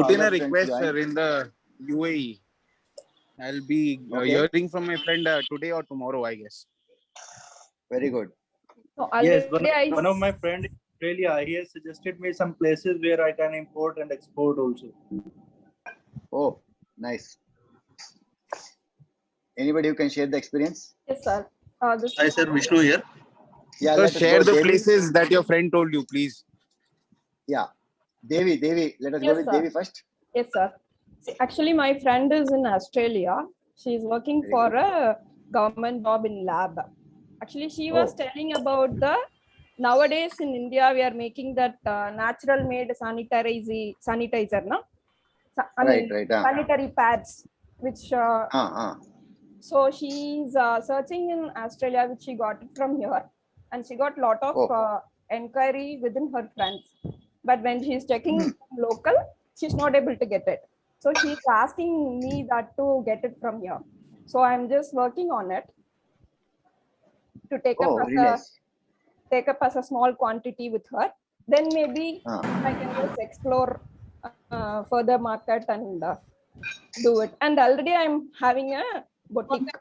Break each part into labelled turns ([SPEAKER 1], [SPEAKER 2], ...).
[SPEAKER 1] put in a
[SPEAKER 2] other friends
[SPEAKER 1] request,
[SPEAKER 2] join.
[SPEAKER 1] sir, in the UAE. I'll be
[SPEAKER 2] Okay.
[SPEAKER 1] hearing from my friend today or tomorrow, I guess.
[SPEAKER 2] Very good.
[SPEAKER 3] So
[SPEAKER 4] Yes,
[SPEAKER 3] already
[SPEAKER 4] one of my friend in Australia, he has suggested me some places where I can import and export also.
[SPEAKER 2] Oh, nice. Anybody who can share the experience?
[SPEAKER 3] Yes, sir. This
[SPEAKER 5] Hi, sir. Vishnu here.
[SPEAKER 2] Yeah,
[SPEAKER 1] So
[SPEAKER 2] let us
[SPEAKER 1] share
[SPEAKER 2] go.
[SPEAKER 1] the
[SPEAKER 2] Devi.
[SPEAKER 1] places that your friend told you, please.
[SPEAKER 2] Yeah. Devi. Let us go
[SPEAKER 3] Yes,
[SPEAKER 2] with
[SPEAKER 3] sir.
[SPEAKER 2] Devi first.
[SPEAKER 3] Yes, sir. See, actually, my friend is in Australia. She is working
[SPEAKER 2] Very
[SPEAKER 3] for
[SPEAKER 2] good.
[SPEAKER 3] a government job in lab. Actually, she was telling about the nowadays in India we are making that natural made sanitizer, no? I mean
[SPEAKER 2] Right.
[SPEAKER 3] sanitary pads, which so she's searching in Australia, which she got it from here, and she got lot of enquiry within her friends. But when she's checking local, she's not able to get it. So she's asking me that to get it from here. So I'm just working on it to take up as a small quantity with her. Then maybe I can just explore further market and do it. And already I'm having a boutique.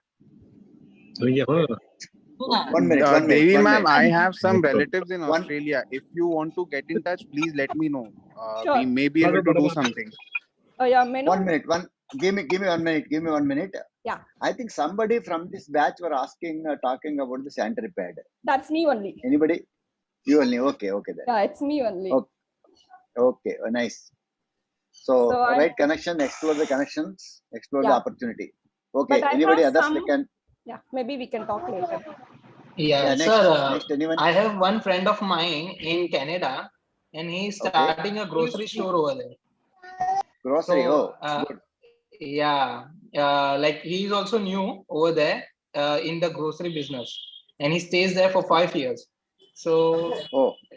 [SPEAKER 2] One minute.
[SPEAKER 1] Devi ma'am, I have some relatives in Australia. If you want to get in touch, please let me know.
[SPEAKER 3] Sure.
[SPEAKER 1] We may be able to do something.
[SPEAKER 3] Yeah,
[SPEAKER 2] 1 minute. Give me 1 minute. Give me 1 minute.
[SPEAKER 3] Yeah.
[SPEAKER 2] I think somebody from this batch were asking, talking about the sanitary pad.
[SPEAKER 3] That's me only.
[SPEAKER 2] Anybody? You only. Okay then.
[SPEAKER 3] Yeah, it's me only.
[SPEAKER 2] Okay. Nice. So right connection, explore the connections, explore the opportunity. Okay. Anybody others we can?
[SPEAKER 3] Yeah, maybe we can talk later.
[SPEAKER 6] Yeah,
[SPEAKER 2] next,
[SPEAKER 6] sir.
[SPEAKER 2] Next, anyone?
[SPEAKER 6] I have one friend of mine in Canada, and he's starting a grocery store over there.
[SPEAKER 2] Grocery.
[SPEAKER 6] So,
[SPEAKER 2] good.
[SPEAKER 6] Yeah, like he's also new over there in the grocery business, and he stays there for 5 years. So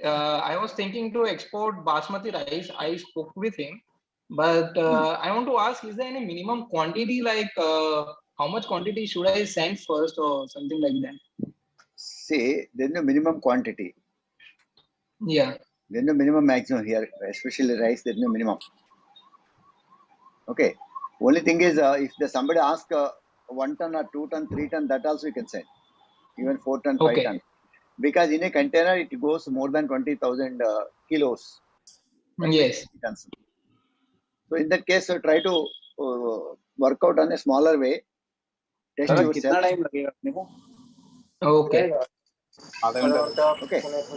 [SPEAKER 6] I was thinking to export basmati rice. I spoke with him, but I want to ask: is there any minimum quantity? Like how much quantity should I send first, or something like that?
[SPEAKER 2] See, there's no minimum quantity.
[SPEAKER 6] Yeah.
[SPEAKER 2] There's no minimum maximum here, especially rice. There's no minimum. Okay. Only thing is, if somebody asks 1 ton or 2 ton, 3 ton, that also you can send. Even 4 ton, 5 ton. Because in a container, it goes more than 20,000 kilos.
[SPEAKER 6] Yes.
[SPEAKER 2] So in that case, try to work out on a smaller way. Test yourself.
[SPEAKER 6] Okay.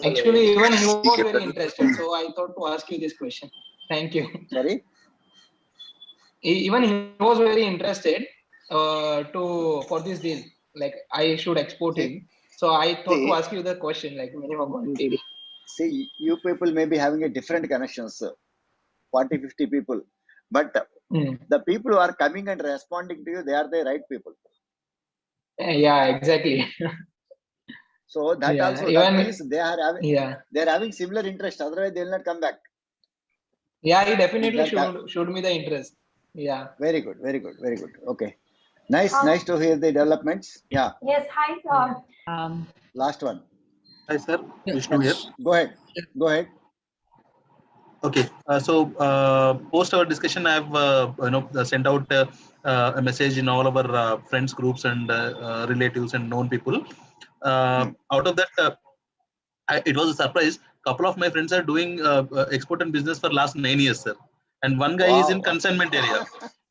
[SPEAKER 6] Actually, even he was very interested, so I thought to ask you this question. Thank you.
[SPEAKER 2] Sorry?
[SPEAKER 6] Even he was very interested for this deal. Like I should export him. So I thought to ask you the question, like minimum quantity.
[SPEAKER 2] See, you people may be having a different connections, 40, 50 people. But the people who are coming and responding to you, they are the right people.
[SPEAKER 6] Yeah, exactly.
[SPEAKER 2] So that also that means they are having similar interest. Otherwise, they will not come back.
[SPEAKER 6] Yeah, he definitely showed me the interest. Yeah.
[SPEAKER 2] Very good. Okay. Nice to hear the developments. Yeah.
[SPEAKER 7] Yes, hi sir.
[SPEAKER 2] Last one.
[SPEAKER 5] Hi sir, Vishnu here.
[SPEAKER 2] Go ahead.
[SPEAKER 5] Okay. So post our discussion, I have sent out a message in all our friends groups and relatives and known people. Out of that, it was a surprise. Couple of my friends are doing export and business for last 9 years, sir. And one guy is in consignment area.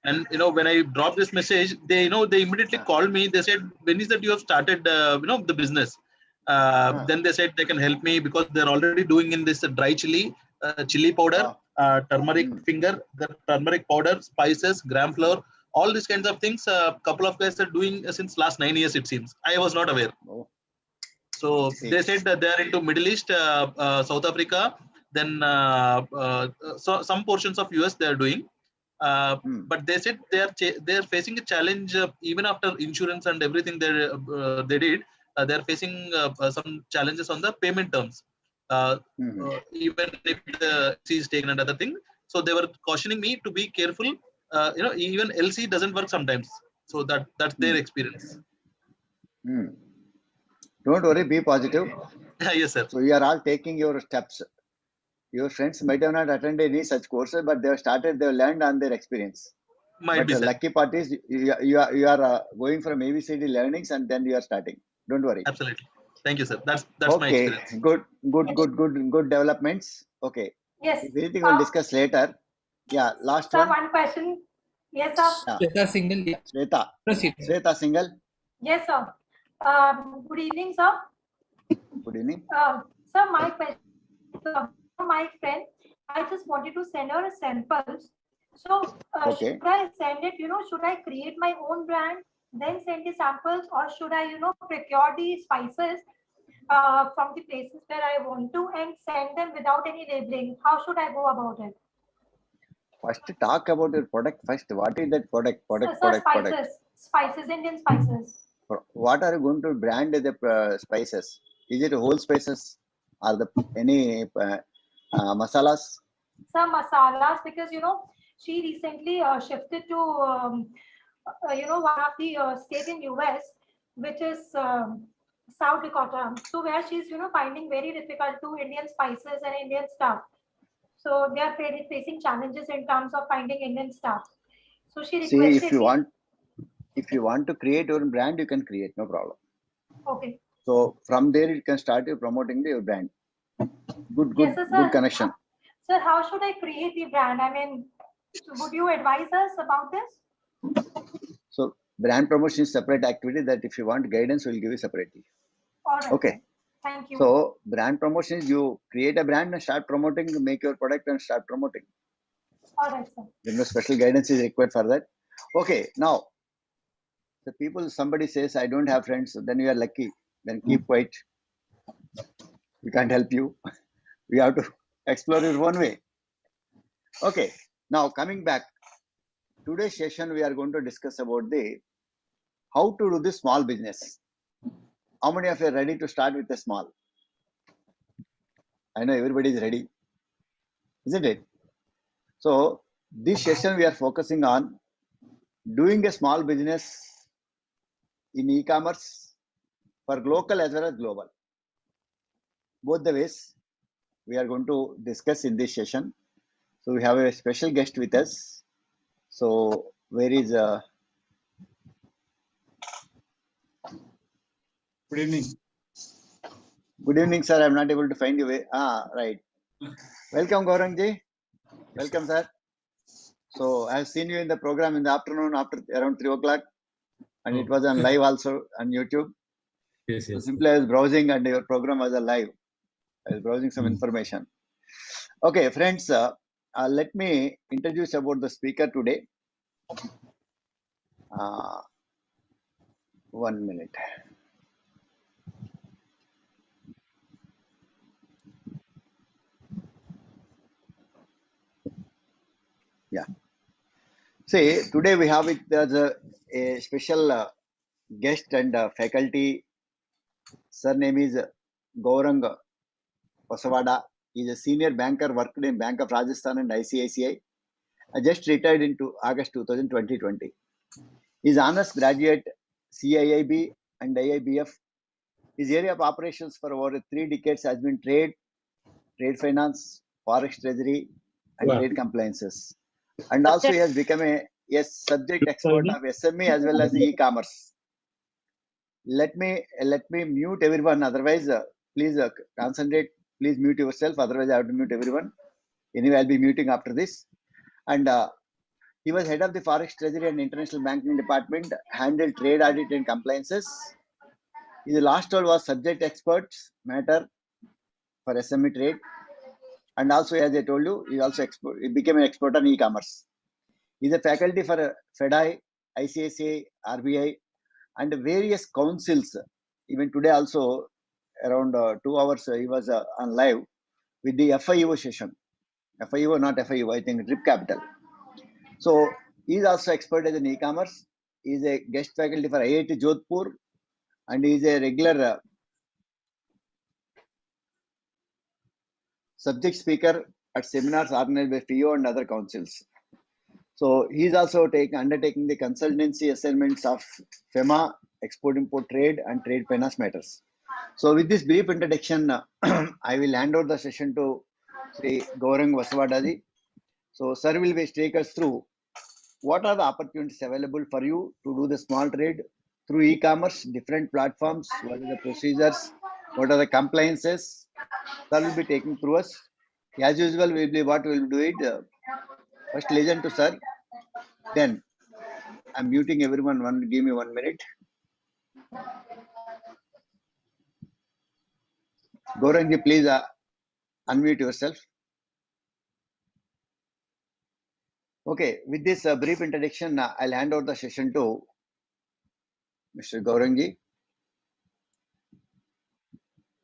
[SPEAKER 5] And when I dropped this message, they immediately called me. They said, "When is that you have started the business?" Then they said they can help me because they're already doing in this dry chili powder, turmeric finger, the turmeric powder, spices, gram flour, all these kinds of things. A couple of guys are doing since last 9 years, it seems. I was not aware. So they said that they are into Middle East, South Africa, then so some portions of US they are doing. But they said they are facing a challenge even after insurance and everything they did. They are facing some challenges on the payment terms. Even if the LC is taken and other thing. So they were cautioning me to be careful. Even LC doesn't work sometimes. So that's their experience.
[SPEAKER 2] Don't worry, be positive.
[SPEAKER 5] Yes, sir.
[SPEAKER 2] So you are all taking your steps. your friends might have not attended any such courses, but they have started, they have learned on their experience.
[SPEAKER 5] Might be,
[SPEAKER 2] the
[SPEAKER 5] sir.
[SPEAKER 2] lucky part is you are going from ABCD learnings and then you are starting. Don't worry.
[SPEAKER 5] Absolutely. Thank you, sir. That's my
[SPEAKER 2] Okay.
[SPEAKER 5] experience.
[SPEAKER 2] Good developments. Okay.
[SPEAKER 7] Yes.
[SPEAKER 2] If anything we'll discuss later. Yeah. Last
[SPEAKER 7] sir,
[SPEAKER 2] one.
[SPEAKER 7] one question. Yes, sir.
[SPEAKER 2] Yeah.
[SPEAKER 8] Shweta single. Yeah.
[SPEAKER 2] Shweta.
[SPEAKER 8] Proceed.
[SPEAKER 2] Shweta single.
[SPEAKER 7] Yes, sir. Good evening, sir.
[SPEAKER 2] Good evening.
[SPEAKER 7] Sir, my question, my friend, I just wanted to send her samples. So,
[SPEAKER 2] Okay.
[SPEAKER 7] should I send it, should I create my own brand, then send the samples, or should I, procure the spices from the places where I want to and send them without any labeling? How should I go about it?
[SPEAKER 2] First, talk about your product first. What is that product?
[SPEAKER 7] Spices, Indian spices.
[SPEAKER 2] What are you going to brand the spices? Is it whole spices or any masalas?
[SPEAKER 7] Some masalas, because she recently shifted to one of the state in US, which is South Dakota. So where she's finding very difficult to Indian spices and Indian stuff. So they are facing challenges in terms of finding Indian stuff. So she requested.
[SPEAKER 2] See, if you want to create your own brand, you can create, no problem.
[SPEAKER 7] Okay.
[SPEAKER 2] So from there you can start promoting your brand. Good connection.
[SPEAKER 7] Sir, how should I create the brand? I mean, would you advise us about this?
[SPEAKER 2] So brand promotion is separate activity that if you want guidance, we'll give you separately.
[SPEAKER 7] All right.
[SPEAKER 2] Okay.
[SPEAKER 7] Sir. Thank you.
[SPEAKER 2] So brand promotion is you create a brand and start promoting, make your product and start promoting.
[SPEAKER 7] All right, sir.
[SPEAKER 2] Then no special guidance is required for that. Okay. Now, somebody says, I don't have friends, then you are lucky. Then keep quiet. We can't help you. We have to explore your own way. Okay. Now coming back. Today's session, we are going to discuss about how to do this small business. How many of you are ready to start with a small? I know everybody is ready, isn't it? So this session we are focusing on doing a small business in e-commerce for local as well as global. Both the ways we are going to discuss in this session. So we have a special guest with us. So where is
[SPEAKER 9] Good evening.
[SPEAKER 2] Good evening, sir. I'm not able to find you. Right. Welcome, Gaurangji. Welcome, sir. So I have seen you in the program in the afternoon after around 3 o'clock, and it was on live also on YouTube.
[SPEAKER 9] Yes, yes.
[SPEAKER 2] So simply I was browsing and your program was alive. I was browsing some information. Okay, friends, let me introduce about the speaker today. 1 minute. Yeah. See, today we have a special guest and faculty. Surname is Gaurang Osawada. He is a senior banker, worked in Bank of Rajasthan and ICICI. I just retired into August 2020. He is honors graduate CIIB and IIBF. His area of operations for over 3 decades has been trade finance, forex treasury, and trade compliances. And also he has become a subject expert of SME as well as e-commerce. Let me mute everyone. Otherwise, please concentrate. Please mute yourself. Otherwise, I have to mute everyone. Anyway, I'll be muting after this. And he was head of the Forex Treasury and International Banking Department, handled trade audit and compliances. His last role was subject experts matter for SME trade. And also, as I told you, he became an expert on e-commerce. He is a faculty for FEDI, ICICI, RBI, and various councils. Even today also, around 2 hours, he was on live with the FIO session. FIO, not FIO, I think Drip Capital. So he is also expert as an e-commerce. He is a guest faculty for IIT Jodhpur, and he is a regular subject speaker at seminars organized by FIO and other councils. So he is also undertaking the consultancy assignments of FEMA, Export-Import Trade, and Trade Finance Matters. So with this brief introduction, I will hand over the session to Sri Gaurang Vaswadaji. So, sir will be take us through what are the opportunities available for you to do the small trade through e-commerce, different platforms, what are the procedures, what are the compliances. Sir will be taking through us. As usual, what we will do it. First listen to sir. Then I'm muting everyone. Give me 1 minute. Gaurangji, please unmute yourself. Okay, with this brief introduction, I'll hand over the session to Mr. Gaurangji.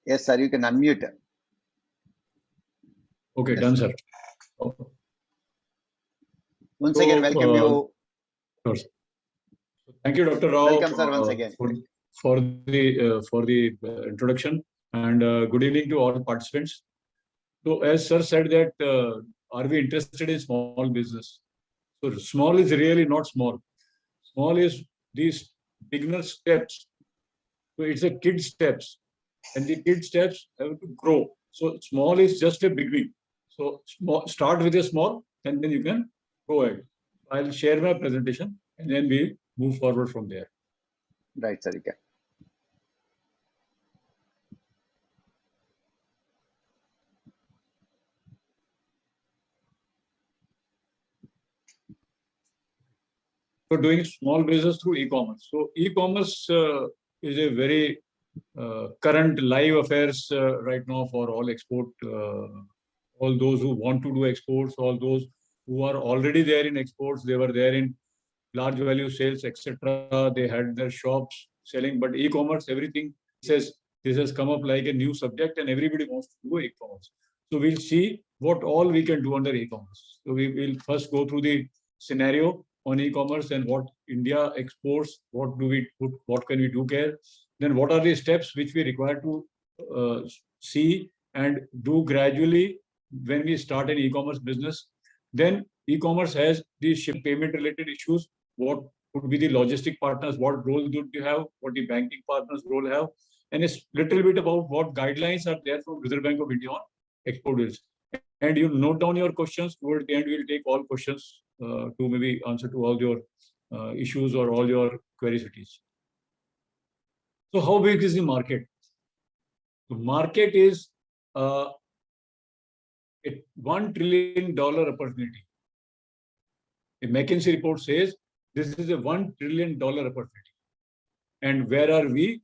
[SPEAKER 2] Yes, sir, you can unmute.
[SPEAKER 9] Okay,
[SPEAKER 2] Yes,
[SPEAKER 9] done, sir.
[SPEAKER 2] Once again, welcome you.
[SPEAKER 9] Sure. Thank you, Dr. Rao.
[SPEAKER 2] Welcome, sir, once again.
[SPEAKER 9] For the introduction, and good evening to all participants. So, as sir said that, are we interested in small business? So, small is really not small. Small is these beginner steps. So, it's a kid steps, and the kid steps have to grow. So, small is just a beginning. So, start with a small, and then you can go ahead. I'll share my presentation, and then we move forward from there.
[SPEAKER 2] Right, sir. You can.
[SPEAKER 9] So doing small business through e-commerce. So e-commerce is a very current live affairs right now for all export, all those who want to do exports, all those who are already there in exports. They were there in large value sales, etc. They had their shops selling, but e-commerce, everything says this has come up like a new subject, and everybody wants to do e-commerce. So we'll see what all we can do under e-commerce. So we will first go through the scenario on e-commerce and what India exports, what can we do here, then what are the steps which we require to see and do gradually when we start an e-commerce business. Then e-commerce has the ship payment related issues. What would be the logistic partners, what role do you have, what the banking partners role have, and a little bit about what guidelines are there from Reserve Bank of India on export deals. And you note down your questions. Toward the end, we'll take all questions to maybe answer to all your issues or all your queries. So how big is the market? The market is a $1 trillion opportunity. A McKinsey report says this is a $1 trillion opportunity. And where are we?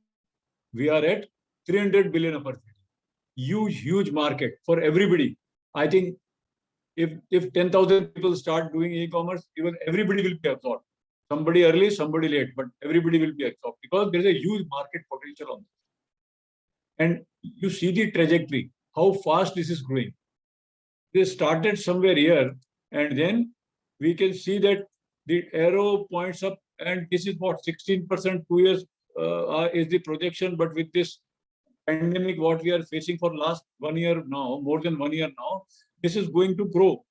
[SPEAKER 9] We are at 300 billion opportunity. Huge market for everybody. I think if 10,000 people start doing e-commerce, even everybody will be absorbed. Somebody early, somebody late, but everybody will be absorbed because there is a huge market potential on this. And you see the trajectory, how fast this is growing. They started somewhere here, and then we can see that the arrow points up, and this is what 16% 2 years is the projection. But with this pandemic, what we are facing for last 1 year now, more than 1 year now, this is going to grow.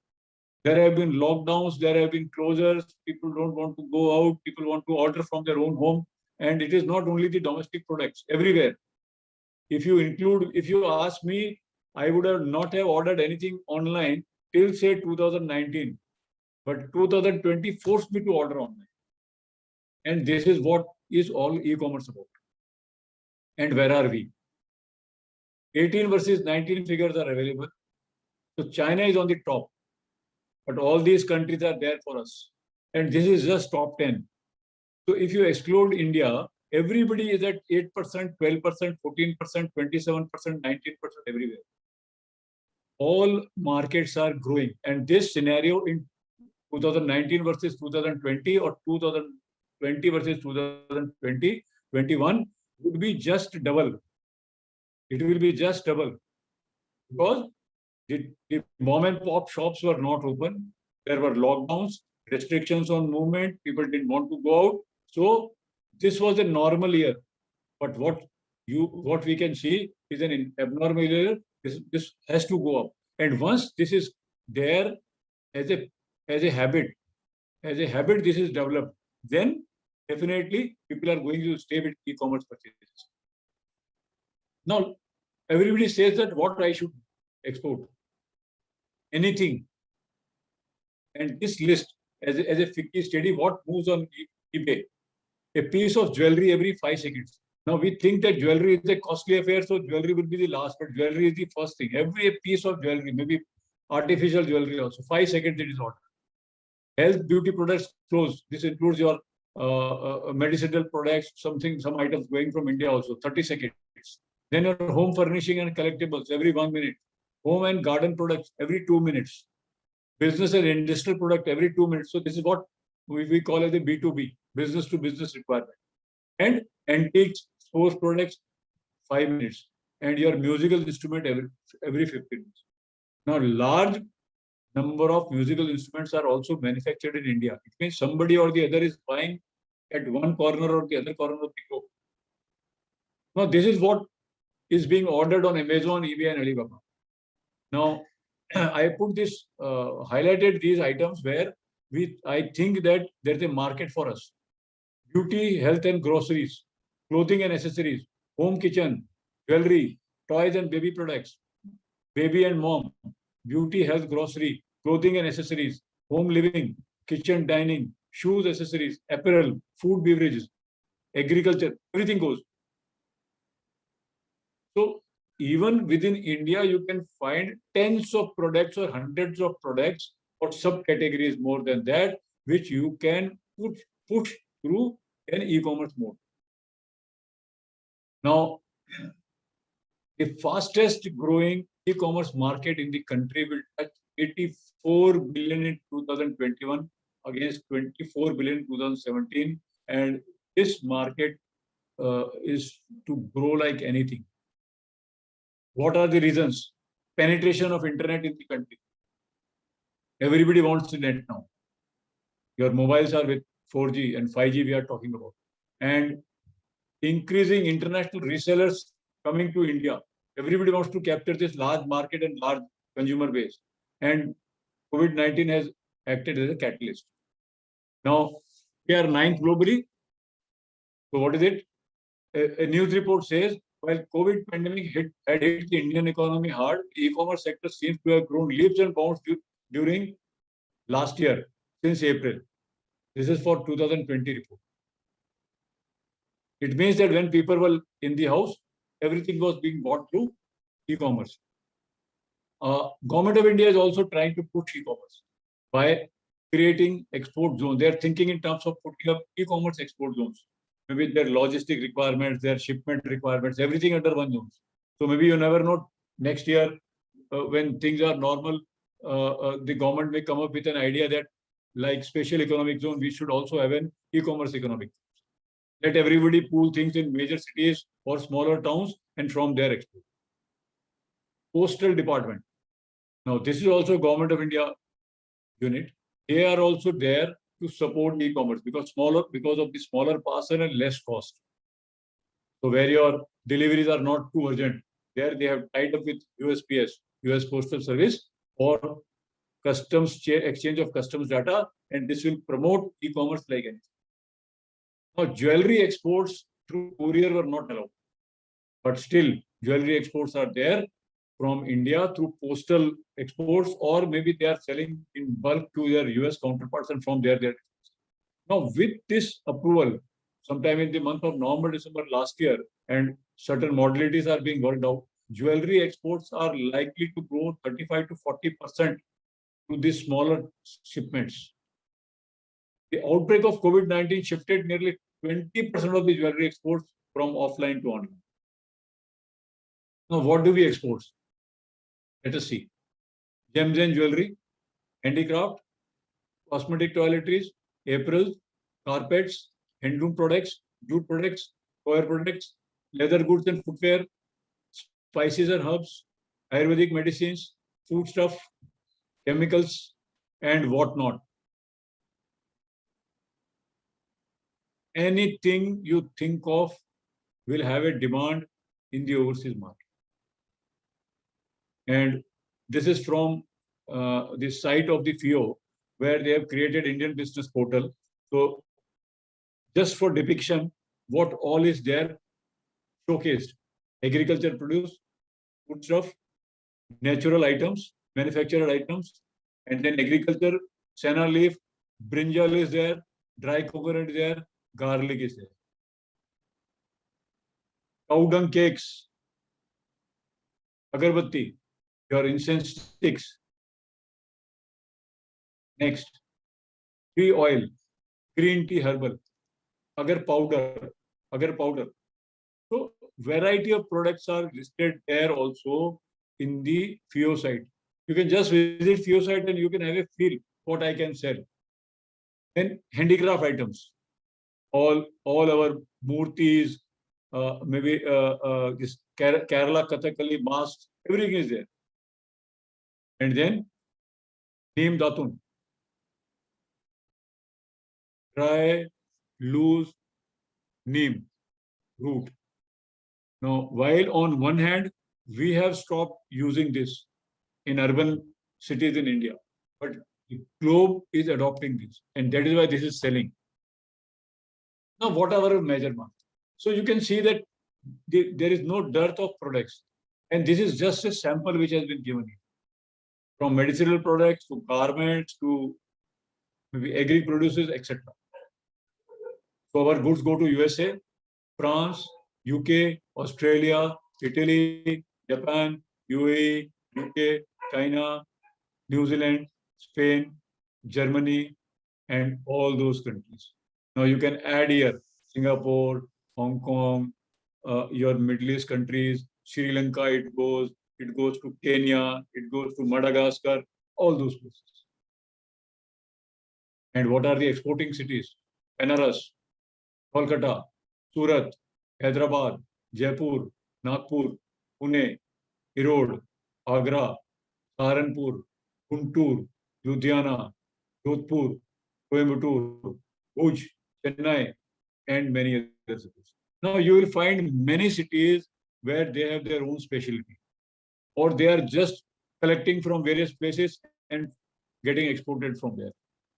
[SPEAKER 9] There have been lockdowns, there have been closures, people don't want to go out, people want to order from their own home. And it is not only the domestic products, everywhere. If you ask me, I would have not have ordered anything online till say 2019. But 2020 forced me to order online. And this is what is all e-commerce about. And where are we? 18 versus 19 figures are available. So China is on the top. But all these countries are there for us. And this is just top 10. So if you exclude India, everybody is at 8%, 12%, 14%, 27%, 19% everywhere. All markets are growing. And this scenario in 2019 versus 2020 or 2020 versus 2020, 21 would be just double. It will be just double. Because the mom and pop shops were not open. There were lockdowns, restrictions on movement. People didn't want to go out. So this was a normal year. But what we can see is an abnormal year. This has to go up. And once this is there as a habit, this is developed, then definitely people are going to stay with e-commerce purchases. Now, everybody says that what I should export. anything. And this list, as a Ficky study, what moves on eBay? A piece of jewelry every 5 seconds. Now we think that jewelry is a costly affair, so jewelry will be the last, but jewelry is the first thing. Every piece of jewelry, maybe artificial jewelry also, 5 seconds it is ordered. Health, beauty products, clothes. This includes your medicinal products, some items going from India also, 30 seconds. Then your home furnishing and collectibles every 1 minute. Home and garden products every 2 minutes. Business and industrial product every 2 minutes. So this is what we call as a B2B, business to business requirement. And antiques, sports products, 5 minutes. And your musical instrument every 15 minutes. Now, large number of musical instruments are also manufactured in India. It means somebody or the other is buying at one corner or the other corner of the globe. Now, this is what is being ordered on Amazon, eBay, and Alibaba. Now, I put this, highlighted these items where I think that there's a market for us. Beauty, health and groceries, clothing and accessories, home kitchen, jewelry, toys and baby products, baby and mom, beauty, health, grocery, clothing and accessories, home living, kitchen, dining, shoes, accessories, apparel, food, beverages, agriculture, everything goes. So even within India, you can find tens of products or hundreds of products or subcategories more than that, which you can push through an e-commerce mode. Now, the fastest growing e-commerce market in the country will touch 84 billion in 2021 against 24 billion in 2017. And this market is to grow like anything. What are the reasons? Penetration of internet in the country. Everybody wants the net now. Your mobiles are with 4G and 5G we are talking about. And increasing international resellers coming to India. Everybody wants to capture this large market and large consumer base. And COVID-19 has acted as a catalyst. Now, we are 9th globally. So what is it? A news report says, while COVID pandemic had hit the Indian economy hard, the e-commerce sector seems to have grown leaps and bounds during last year, since April. This is for 2020 report. It means that when people were in the house, everything was being bought through e-commerce. Government of India is also trying to push e-commerce by creating export zones. They are thinking in terms of putting up e-commerce export zones. Maybe their logistic requirements, their shipment requirements, everything under one zone. So maybe you never know, next year when things are normal, the government may come up with an idea that like special economic zone, we should also have an e-commerce economic. Let everybody pool things in major cities or smaller towns and from there export. Postal Department. Now, this is also Government of India unit. They are also there to support e-commerce because of the smaller parcel and less cost. So where your deliveries are not too urgent, there they have tied up with USPS, US Postal Service, or exchange of customs data, and this will promote e-commerce like anything. Now, jewelry exports through courier were not allowed, but still jewelry exports are there from India through postal exports, or maybe they are selling in bulk to their US counterparts and from there. Now, with this approval, sometime in the month of November, December last year, and certain modalities are being worked out, jewelry exports are likely to grow 35 to 40% to these smaller shipments. The outbreak of COVID-19 shifted nearly 20% of the jewelry exports from offline to online. Now, what do we export? Let us see. Gems and jewelry, handicraft, cosmetic toiletries, apparel, carpets, handloom products, jute products, coir products, leather goods and footwear, spices and herbs, Ayurvedic medicines, foodstuff, chemicals, and whatnot. Anything you think of will have a demand in the overseas market. And this is from the site of the FIO, where they have created Indian Business Portal. So just for depiction, what all is there showcased: agriculture produce, foodstuff, natural items, manufactured items, and then agriculture, senna leaf, brinjal is there, dry coconut is there, garlic is there. Cow dung cakes, agarbatti, your incense sticks. Next, tree oil, green tea herbal, agar powder. So variety of products are listed there also in the FIO site. You can just visit FIO site and you can have a feel what I can sell. Then handicraft items, all our murtis, maybe this Kerala Kathakali masks, everything is there. And then neem datun, dry, loose neem root. Now, while on one hand, we have stopped using this in urban cities in India, but the globe is adopting this, and that is why this is selling. Now, what are our measurements? So you can see that there is no dearth of products, and this is just a sample which has been given you. From medicinal products to garments to maybe agri produces, etc. So our goods go to USA, France, UK, Australia, Italy, Japan, UAE, UK, China, New Zealand, Spain, Germany, and all those countries. Now you can add here Singapore, Hong Kong, your Middle East countries, Sri Lanka, it goes to Kenya, it goes to Madagascar, all those places. And what are the exporting cities? Benares, Kolkata, Surat, Hyderabad, Jaipur, Nagpur, Pune, Erode, Agra, Saharanpur, Guntur, Ludhiana, Jodhpur, Coimbatore, Bhuj, Chennai, and many other cities. Now you will find many cities where they have their own specialty, or they are just collecting from various places and getting exported from there.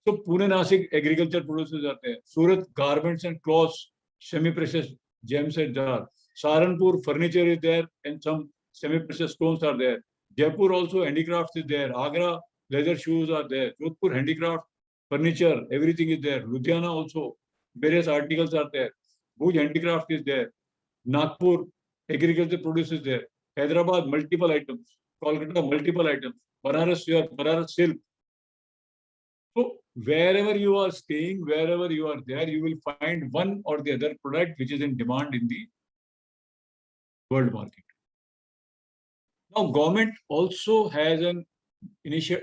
[SPEAKER 9] So Pune, Nasik agriculture produces are there. Surat garments and cloths, semi-precious gems and jars. Saharanpur furniture is there and some semi-precious stones are there. Jaipur also handicrafts is there. Agra leather shoes are there. Jodhpur handicraft, furniture, everything is there. Ludhiana also various articles are there. Bhuj handicraft is there. Nagpur agriculture produce is there. Hyderabad multiple items. Kolkata multiple items. Banaras silk. So wherever you are staying, wherever you are there, you will find one or the other product which is in demand in the world market. Now, government also has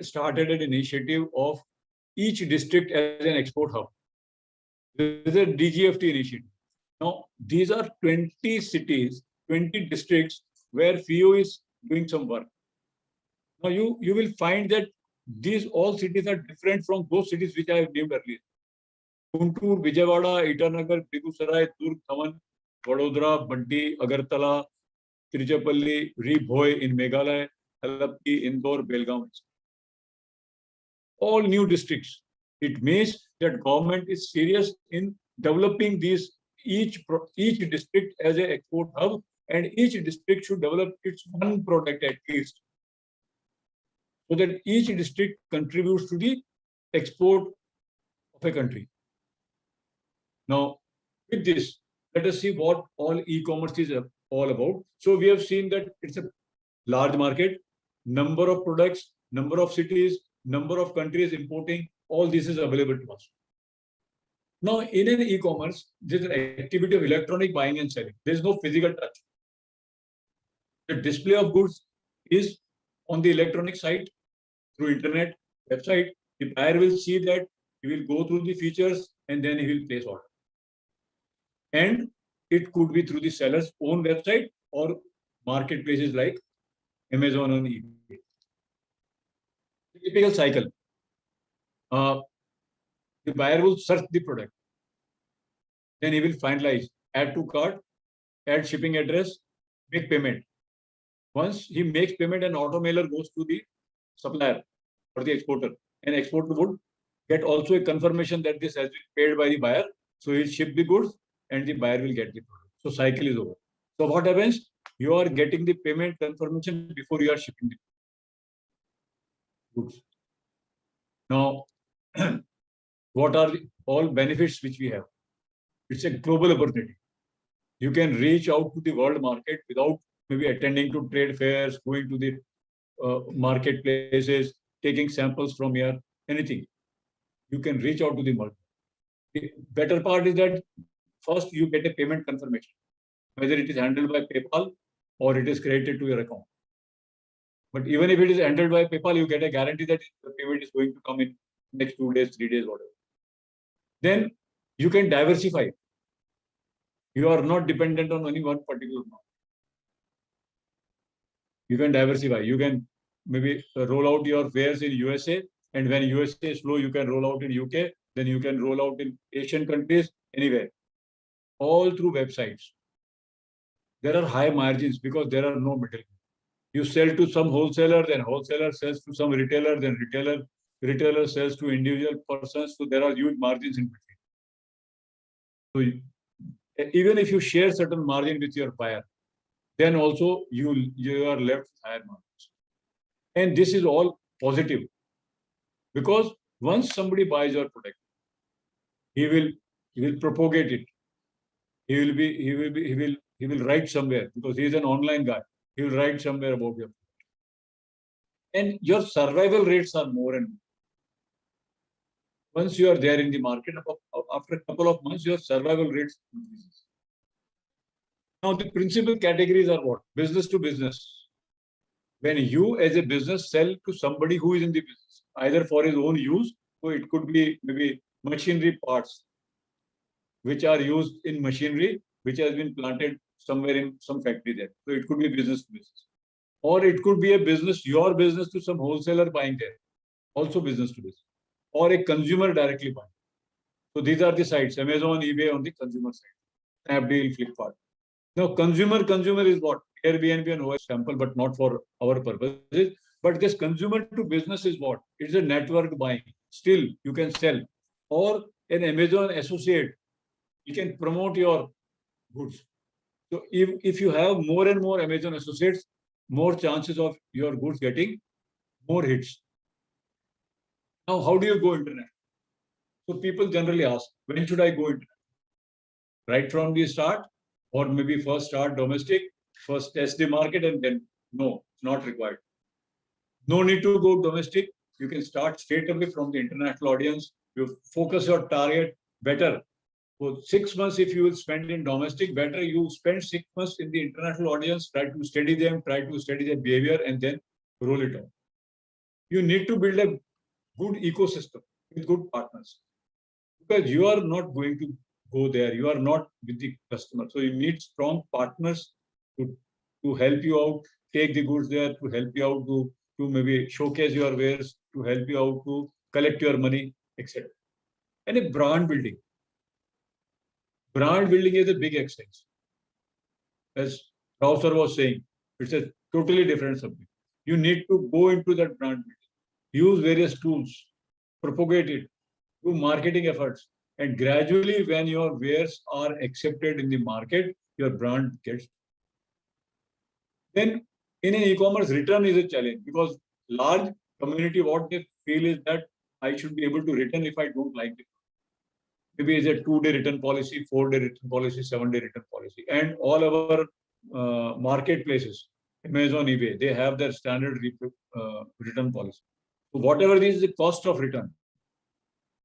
[SPEAKER 9] started an initiative of each district as an export hub. There is a DGFT initiative. Now, these are 20 cities, 20 districts where FIO is doing some work. Now, you will find that these all cities are different from those cities which I have named earlier. Guntur, Vijayawada, Itanagar, Begusarai, Durg, Thaman, Vadodara, Banti, Agartala, Tiruchirappalli, Ribhoi in Meghalaya, Halappi, Indore, Belgaum. All new districts. It means that government is serious in developing these each district as an export hub, and each district should develop its one product at least, so that each district contributes to the export of a country. Now, with this, let us see what all e-commerce is all about. So we have seen that it's a large market, number of products, number of cities, number of countries importing, all this is available to us. Now, in an e-commerce, there is an activity of electronic buying and selling. There is no physical touch. The display of goods is on the electronic site, through internet, website. The buyer will see that, he will go through the features, and then he will place order. And it could be through the seller's own website or marketplaces like Amazon and eBay. Typical cycle. The buyer will search the product. Then he will finalize, add to cart, add shipping address, make payment. Once he makes payment, an auto mailer goes to the supplier or the exporter, and exporter would get also a confirmation that this has been paid by the buyer. So he'll ship the goods and the buyer will get the product. So cycle is over. So what happens? You are getting the payment confirmation before you are shipping it. goods. Now, what are all benefits which we have? It's a global opportunity. You can reach out to the world market without maybe attending to trade fairs, going to the marketplaces, taking samples from here, anything. You can reach out to the market. The better part is that first you get a payment confirmation, whether it is handled by PayPal or it is credited to your account. But even if it is handled by PayPal, you get a guarantee that the payment is going to come in next 2 days, 3 days, whatever. Then you can diversify. You are not dependent on any one particular market. You can diversify. You can maybe roll out your wares in USA, and when USA is slow, you can roll out in UK. Then you can roll out in Asian countries, anywhere, all through websites. There are high margins because there are no middlemen. You sell to some wholesaler, then wholesaler sells to some retailer, then retailer sells to individual persons. So there are huge margins in between. So even if you share certain margin with your buyer, then also you are left with higher margins. And this is all positive, because once somebody buys your product, he will propagate it. He will write somewhere, because he is an online guy. He will write somewhere about your product. And your survival rates are more and more. Once you are there in the market, after a couple of months, your survival rates increases. Now, the principal categories are what? Business to business. When you as a business sell to somebody who is in the business, either for his own use, so it could be maybe machinery parts, which are used in machinery, which has been planted somewhere in some factory there. So it could be business to business. Or it could be a business, your business to some wholesaler buying there, also business to business. Or a consumer directly buying. So these are the sites, Amazon, eBay on the consumer side, Snapdeal, Flipkart. Now, consumer is what? Airbnb and OS sample, but not for our purposes. But this consumer to business is what? It's a network buying. Still, you can sell. Or an Amazon associate, you can promote your goods. So if you have more and more Amazon associates, more chances of your goods getting more hits. Now, how do you go internet? So people generally ask, when should I go internet? Right from the start, or maybe first start domestic, first test the market, and then no, it's not required. No need to go domestic. You can start straight away from the international audience. You focus your target better. So 6 months, if you will spend in domestic, better you spend 6 months in the international audience, try to study them, try to study their behavior, and then roll it out. You need to build a good ecosystem with good partners, because you are not going to go there. You are not with the customer. So you need strong partners to help you out, take the goods there, to help you out to maybe showcase your wares, to help you out to collect your money, etc. And a brand building. Brand building is a big exercise. As Rao sir was saying, it's a totally different subject. You need to go into that brand building, use various tools, propagate it, do marketing efforts, and gradually when your wares are accepted in the market, your brand gets. Then in an e-commerce, return is a challenge, because large community, what they feel is that I should be able to return if I don't like it. Maybe it's a 2-day return policy, 4-day return policy, 7-day return policy. And all our marketplaces, Amazon, eBay, they have their standard return policy. So whatever is the cost of return.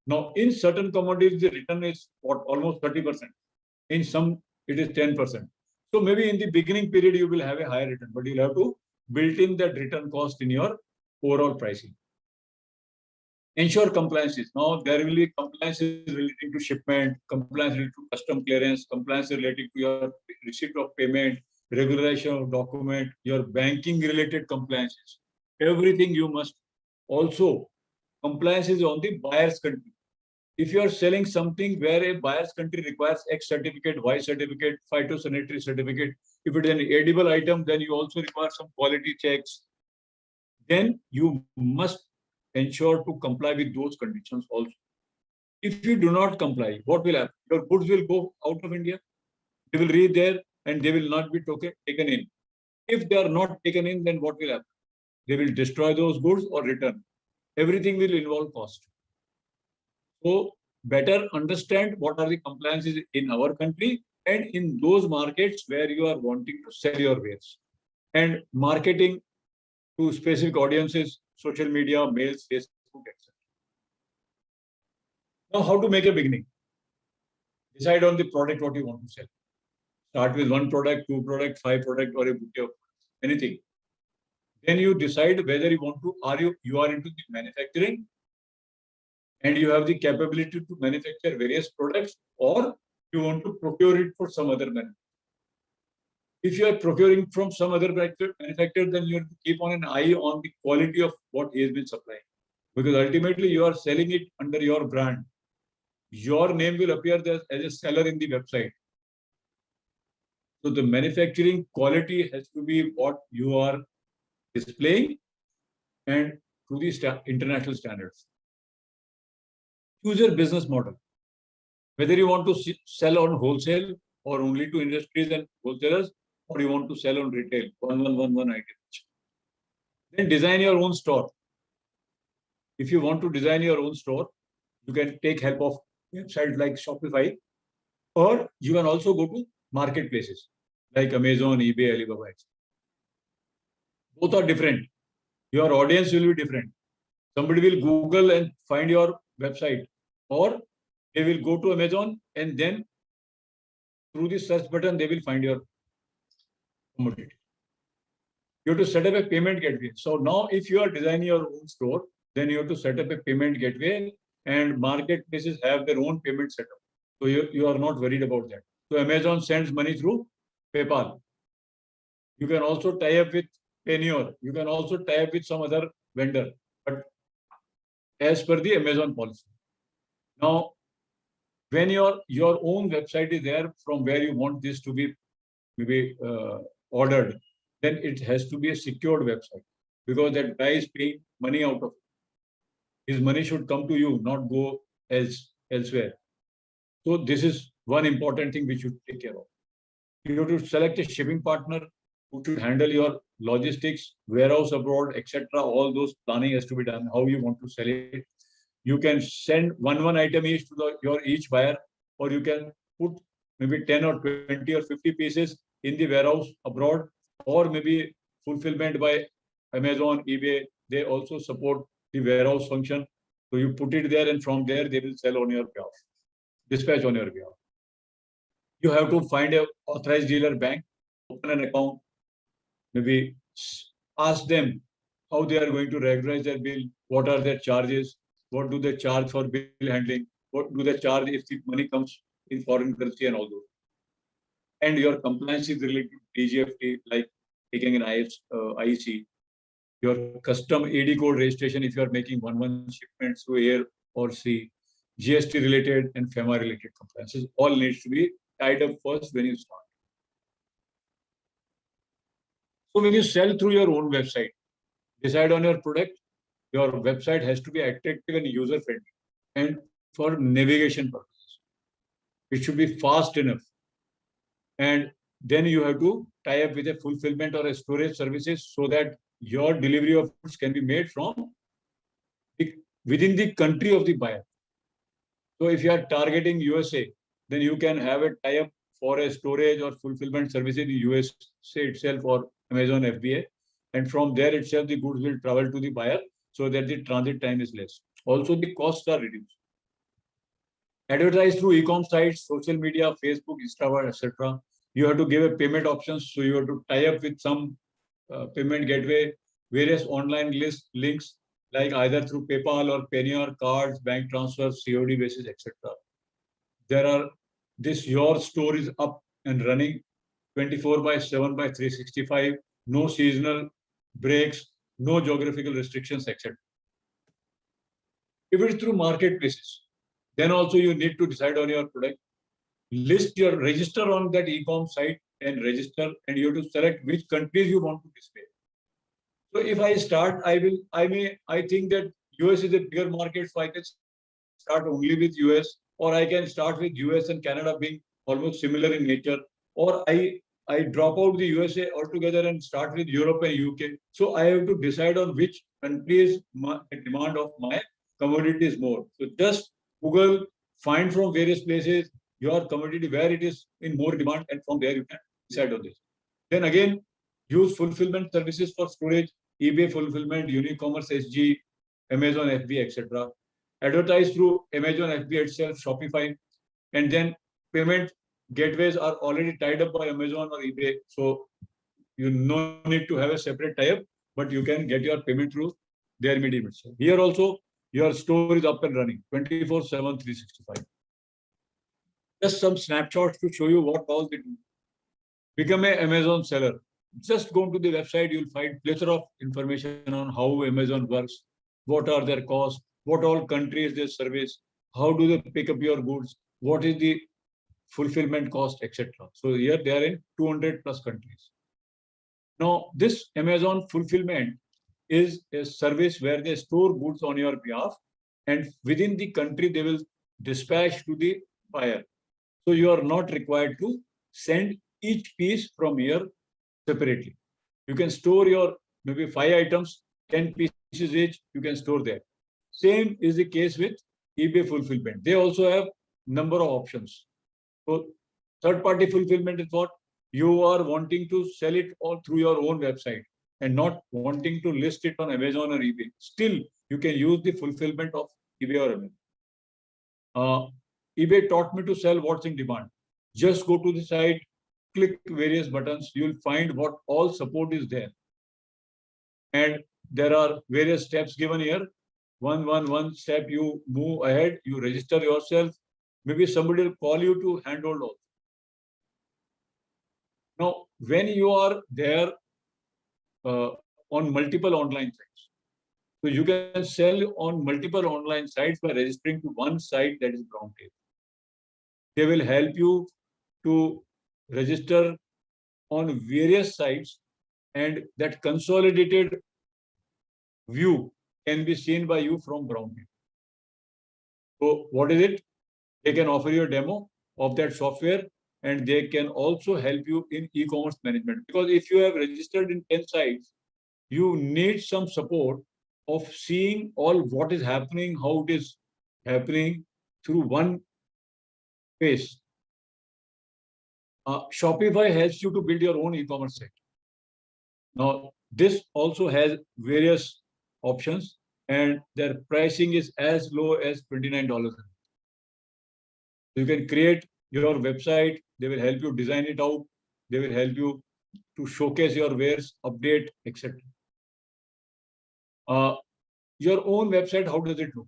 [SPEAKER 9] Now, in certain commodities, the return is almost 30%. In some, it is 10%. So maybe in the beginning period, you will have a higher return, but you'll have to build in that return cost in your overall pricing. Ensure compliances. Now, there will be compliances relating to shipment, compliance related to custom clearance, compliance related to your receipt of payment, regularization of document, your banking related compliances. Everything you must also. Compliance is on the buyer's country. If you are selling something where a buyer's country requires X certificate, Y certificate, phytosanitary certificate, if it is an edible item, then you also require some quality checks. Then you must ensure to comply with those conditions also. If you do not comply, what will happen? Your goods will go out of India. They will reach there and they will not be taken in. If they are not taken in, then what will happen? They will destroy those goods or return. everything will involve cost. So better understand what are the compliances in our country and in those markets where you are wanting to sell your wares. And marketing to specific audiences, social media, mails, Facebook, etc. Now, how to make a beginning? Decide on the product what you want to sell. Start with one product, two product, five product, or a bouquet of anything. Then you decide whether you want to, you are into the manufacturing and you have the capability to manufacture various products, or you want to procure it for some other manufacturer. If you are procuring from some other manufacturer, then you have to keep on an eye on the quality of what he has been supplying. Because ultimately you are selling it under your brand. Your name will appear as a seller in the website. So the manufacturing quality has to be what you are displaying and to the international standards. Choose your business model. Whether you want to sell on wholesale or only to industries and wholesalers, or you want to sell on retail, 1111 items. Then design your own store. If you want to design your own store, you can take help of websites like Shopify, or you can also go to marketplaces like Amazon, eBay, Alibaba, etc. Both are different. Your audience will be different. Somebody will Google and find your website, or they will go to Amazon and then through the search button, they will find your commodity. You have to set up a payment gateway. So now if you are designing your own store, then you have to set up a payment gateway, and marketplaces have their own payment setup. So you are not worried about that. So Amazon sends money through PayPal. You can also tie up with Payoneer. You can also tie up with some other vendor, but as per the Amazon policy. Now, when your own website is there from where you want this to be maybe ordered, then it has to be a secured website, because that guy is paying money out of it. His money should come to you, not go elsewhere. So this is one important thing which you take care of. You have to select a shipping partner who should handle your logistics, warehouse abroad, etc. All those planning has to be done, how you want to sell it. You can send one item each to your each buyer, or you can put maybe 10 or 20 or 50 pieces in the warehouse abroad, or maybe fulfillment by Amazon, eBay. They also support the warehouse function. So you put it there, and from there they will sell on your behalf, dispatch on your behalf. You have to find an authorized dealer bank, open an account, maybe ask them how they are going to regularize their bill, what are their charges, what do they charge for bill handling, what do they charge if the money comes in foreign currency, and all those. And your compliance is related to DGFT, like taking an IEC, your custom AD code registration if you are making one shipments through air or sea, GST related and FEMA related compliances, all needs to be tied up first when you start. So when you sell through your own website, decide on your product. Your website has to be attractive and user friendly, and for navigation purposes, it should be fast enough. And then you have to tie up with a fulfillment or a storage services so that your delivery of goods can be made from within the country of the buyer. So if you are targeting USA, then you can have a tie-up for a storage or fulfillment service in the USA itself or Amazon FBA. And from there itself, the goods will travel to the buyer so that the transit time is less. Also, the costs are reduced. Advertise through e-com sites, social media, Facebook, Instagram, etc. You have to give a payment options. So you have to tie up with some payment gateway, various online links, like either through PayPal or Payoneer, cards, bank transfers, COD basis, etc. Your store is up and running 24/7/365, no seasonal breaks, no geographical restrictions, etc. If it's through marketplaces, then also you need to decide on your product, register on that e-com site and register, and you have to select which countries you want to display. So if I start, I think that US is a bigger market, so I can start only with US, or I can start with US and Canada being almost similar in nature, or I drop out the USA altogether and start with Europe and UK. So I have to decide on which countries, the demand of my commodity is more. So just Google, find from various places your commodity where it is in more demand, and from there you can decide on this. Then again, use fulfillment services for storage, eBay fulfillment, eCommerce SG, Amazon FB, etc. Advertise through Amazon FB itself, Shopify, and then payment gateways are already tied up by Amazon or eBay. So you no need to have a separate tie-up, but you can get your payment through their medium itself. Here also, your store is up and running 24/7, 365. Just some snapshots to show you what all they do. Become an Amazon seller. Just go to the website, you'll find plethora of information on how Amazon works, what are their costs, what all countries they service, how do they pick up your goods, what is the fulfillment cost, etc. So here they are in 200 plus countries. Now, this Amazon fulfillment is a service where they store goods on your behalf, and within the country, they will dispatch to the buyer. So you are not required to send each piece from here separately. You can store your maybe 5 items, 10 pieces each, you can store there. Same is the case with eBay fulfillment. They also have number of options. So third-party fulfillment is what? You are wanting to sell it all through your own website and not wanting to list it on Amazon or eBay. Still, you can use the fulfillment of eBay or Amazon. eBay taught me to sell what's in demand. Just go to the site, click various buttons, you'll find what all support is there. And there are various steps given here. One step, you move ahead, you register yourself. Maybe somebody will call you to handhold also. Now, when you are there on multiple online sites, so you can sell on multiple online sites by registering to one site, that is Browntail. They will help you to register on various sites, and that consolidated view can be seen by you from Browntail. So what is it? They can offer you a demo of that software, and they can also help you in e-commerce management. Because if you have registered in 10 sites, you need some support of seeing all what is happening, how it is happening through one face. Shopify helps you to build your own e-commerce site. Now, this also has various options, and their pricing is as low as $29. You can create your website. They will help you design it out. They will help you to showcase your wares, update, etc. Your own website, how does it look?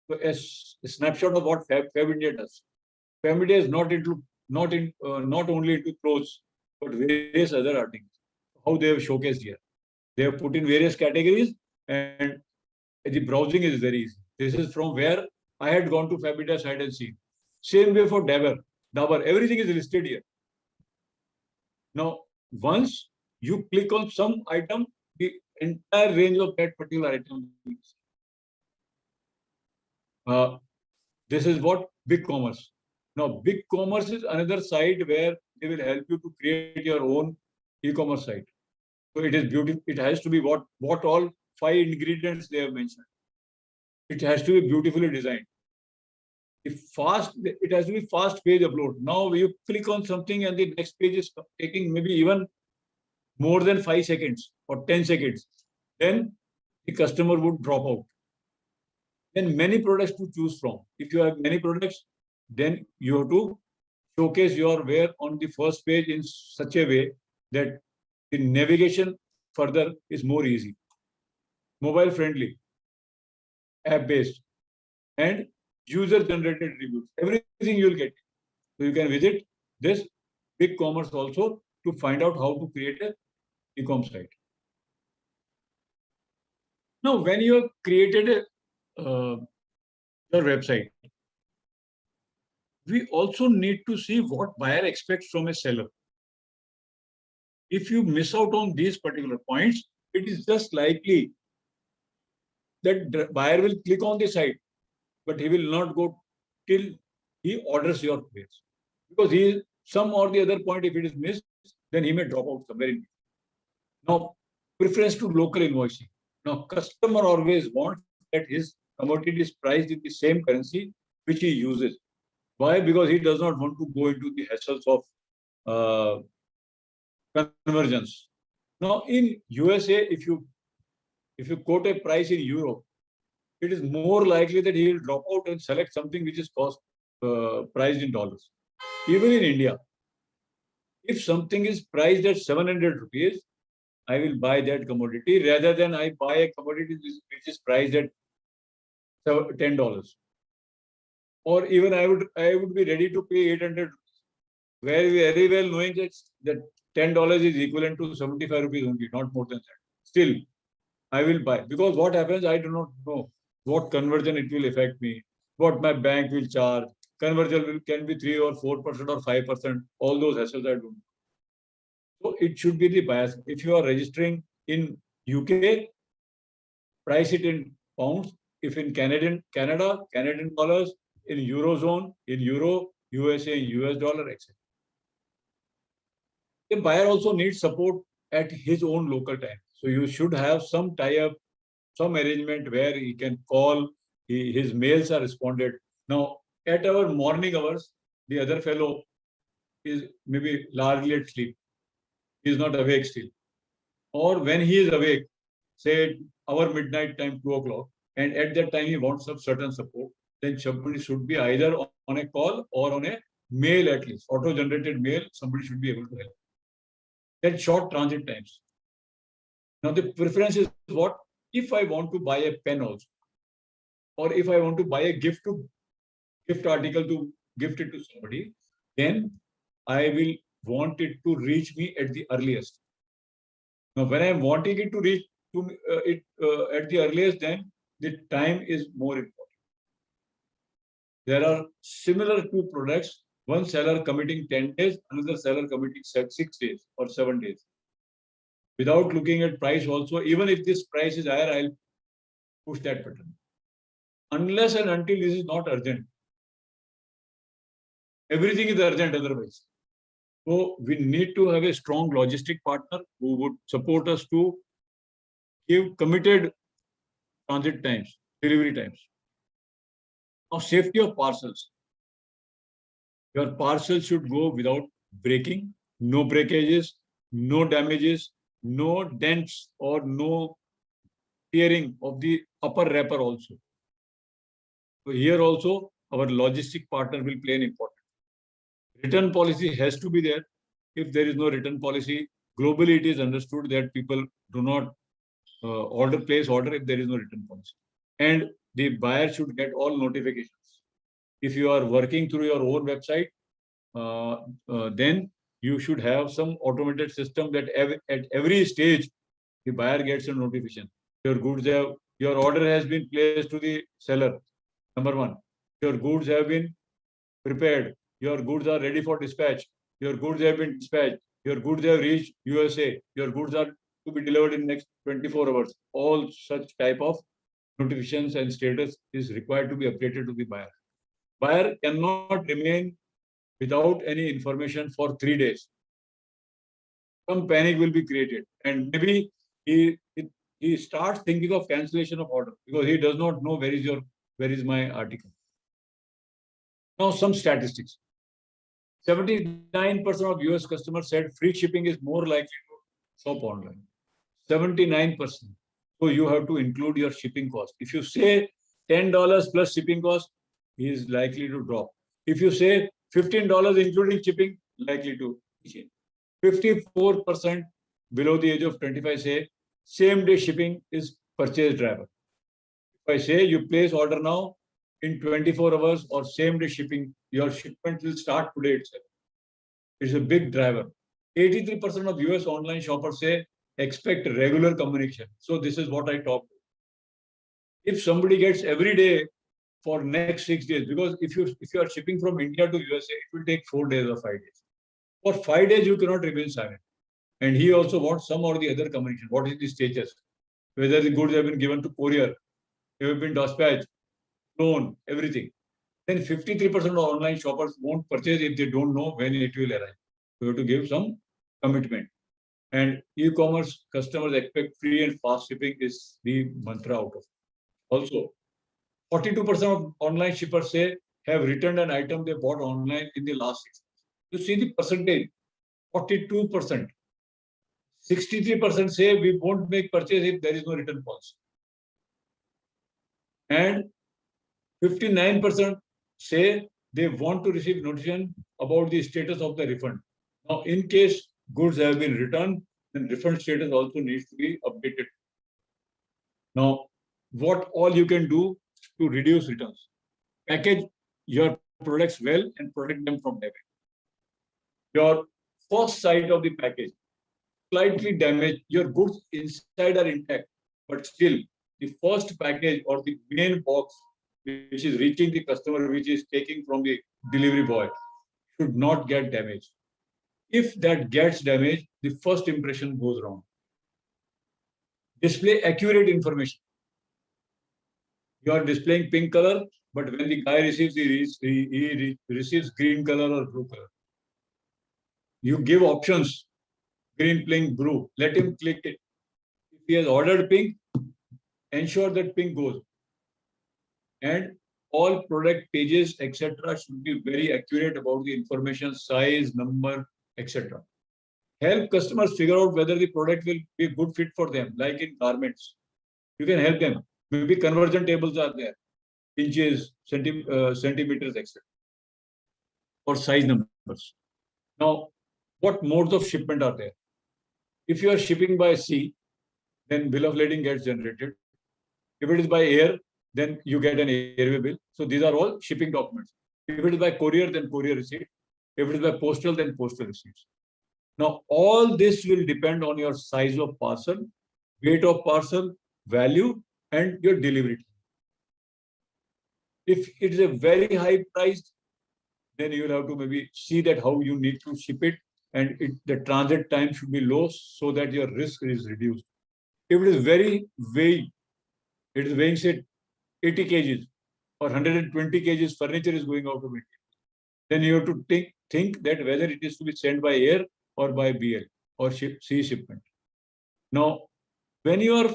[SPEAKER 9] So a snapshot of what Fab India does. Fab India is not only into clothes, but various other articles. How they have showcased here. They have put in various categories, and the browsing is very easy. This is from where I had gone to Fab India site and seen. Same way for Dabur, everything is listed here. Now, once you click on some item, the entire range of that particular item. This is what BigCommerce. Now, BigCommerce is another site where they will help you to create your own e-commerce site. So it is beautiful. It has to be what all 5 ingredients they have mentioned. It has to be beautifully designed. It has to be fast page upload. Now you click on something and the next page is taking maybe even more than 5 seconds or 10 seconds. Then the customer would drop out. Then many products to choose from. If you have many products, then you have to showcase your ware on the first page in such a way that the navigation further is more easy. Mobile friendly, app based, and user generated reviews. Everything you will get. So you can visit this BigCommerce also to find out how to create an e-com site. Now, when you have created your website, we also need to see what buyer expects from a seller. If you miss out on these particular points, it is just likely that the buyer will click on the site, but he will not go till he orders your place. Because some or the other point, if it is missed, then he may drop out somewhere in. Now, preference to local invoicing. Now, customer always wants that his commodity is priced in the same currency which he uses. Why? Because he does not want to go into the hassles of conversions. Now, in USA, if you quote a price in euro, it is more likely that he will drop out and select something which is priced in dollars. Even in India, if something is priced at 700 rupees, I will buy that commodity rather than I buy a commodity which is priced at $10. Or even I would be ready to pay 800 rupees, very well knowing that $10 is equivalent to 75 rupees only, not more than that. Still, I will buy, because what happens, I do not know what conversion it will affect me, what my bank will charge. Conversion can be 3 or 4% or 5%. All those hassles I don't know. So it should be the bias. If you are registering in UK, price it in pounds. If in Canada, Canadian dollars, in Eurozone, in Euro, USA, in US dollar, etc. The buyer also needs support at his own local time. So you should have some tie-up, some arrangement where he can call, his mails are responded. Now, at our morning hours, the other fellow is maybe largely at sleep. He is not awake still. Or when he is awake, say our midnight time, 2 o'clock, and at that time he wants some certain support, then somebody should be either on a call or on a mail at least, auto-generated mail, somebody should be able to help. Then short transit times. Now the preference is what? If I want to buy a pen also, or if I want to buy a gift article to gift it to somebody, then I will want it to reach me at the earliest. Now, when I'm wanting it to reach to at the earliest, then the time is more important. There are similar two products, one seller committing 10 days, another seller committing 6 days or 7 days. Without looking at price also, even if this price is higher, I'll push that button. Unless and until this is not urgent. Everything is urgent otherwise. So we need to have a strong logistic partner who would support us to give committed transit times, delivery times. Now, safety of parcels. Your parcel should go without breaking, no breakages, no damages, no dents, or no tearing of the upper wrapper also. So here also, our logistic partner will play an important. Return policy has to be there. If there is no return policy, globally it is understood that people do not place order if there is no return policy. And the buyer should get all notifications. If you are working through your own website, then you should have some automated system that at every stage, the buyer gets a notification. Your order has been placed to the seller. Number one, your goods have been prepared. Your goods are ready for dispatch. Your goods have been dispatched. Your goods have reached USA. Your goods are to be delivered in next 24 hours. All such type of notifications and status is required to be updated to the buyer. Buyer cannot remain without any information for 3 days. Some panic will be created, and maybe he starts thinking of cancellation of order because he does not know where is my article. Now, some statistics. 79% of US customers said free shipping is more likely to shop online. 79%. So you have to include your shipping cost. If you say $10 plus shipping cost, he is likely to drop. If you say $15 including shipping, likely to change. 54% below the age of 25 say same day shipping is purchase driver. If I say you place order now, in 24 hours or same day shipping, your shipment will start today itself. It's a big driver. 83% of US online shoppers say expect regular communication. So this is what I talked about. If somebody gets every day for next 6 days, because if you are shipping from India to USA, it will take 4 days or 5 days. For 5 days, you cannot remain silent. And he also wants some or the other communication. What is the status? Whether the goods have been given to courier, they have been dispatched, flown, everything. Then 53% of online shoppers won't purchase if they don't know when it will arrive. You have to give some commitment. And e-commerce customers expect free and fast shipping is the mantra out of it. Also, 42% of online shippers say have returned an item they bought online in the last 6 months. You see the percentage, 42%. 63% say we won't make purchase if there is no return policy. And 59% say they want to receive notification about the status of the refund. Now, in case goods have been returned, then refund status also needs to be updated. Now, what all you can do to reduce returns? Package your products well and protect them from damage. Your first side of the package slightly damaged, your goods inside are intact, but still the first package or the main box which is reaching the customer, which is taking from the delivery boy, should not get damaged. If that gets damaged, the first impression goes wrong. Display accurate information. You are displaying pink color, but when the guy receives, he receives green color or blue color. You give options, green, pink, blue. Let him click it. If he has ordered pink, ensure that pink goes. And all product pages, etc., should be very accurate about the information, size, number, etc. Help customers figure out whether the product will be a good fit for them, like in garments. You can help them. Maybe conversion tables are there, inches, centimeters, etc. or size numbers. Now, what modes of shipment are there? If you are shipping by sea, then bill of lading gets generated. If it is by air, then you get an airway bill. So these are all shipping documents. If it is by courier, then courier receipt. If it is by postal, then postal receipts. Now, all this will depend on your size of parcel, weight of parcel, value, and your delivery time. If it is a very high price, then you will have to maybe see that how you need to ship it, and the transit time should be low so that your risk is reduced. If it is very weight, it is weighing, say, 80 kgs or 120 kgs furniture is going out of India, then you have to think that whether it is to be sent by air or by BL or sea shipment. Now, when you are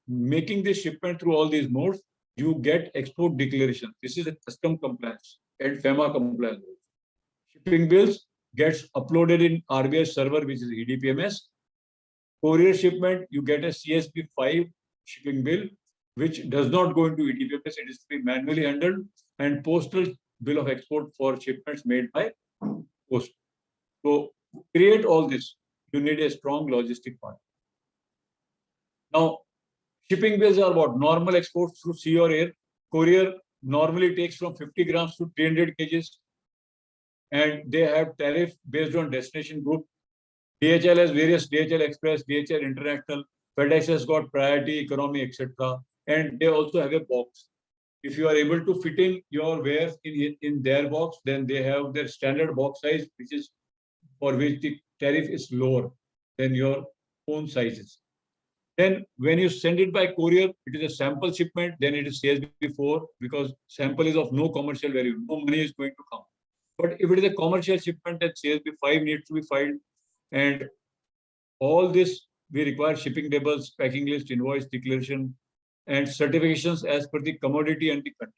[SPEAKER 9] making this shipment through all these modes, you get export declaration. This is a custom compliance and FEMA compliance. Shipping bills gets uploaded in RBI server, which is EDPMS. Courier shipment, you get a CSP5 shipping bill, which does not go into EDPMS. It is to be manually handled, and postal bill of export for shipments made by post. So, create all this. You need a strong logistic part. Now, shipping bills are what? Normal exports through sea or air. Courier normally takes from 50 grams to 300 kgs. And they have tariff based on destination group. DHL has various DHL Express, DHL International, FedEx has got priority, economy, etc. And they also have a box. If you are able to fit in your wares in their box, then they have their standard box size, which is for which the tariff is lower than your own sizes. Then when you send it by courier, it is a sample shipment, then it is CSB4 because sample is of no commercial value, no money is going to come. But if it is a commercial shipment, then CSB5 needs to be filed. And all this, we require shipping labels, packing list, invoice, declaration, and certifications as per the commodity and the country.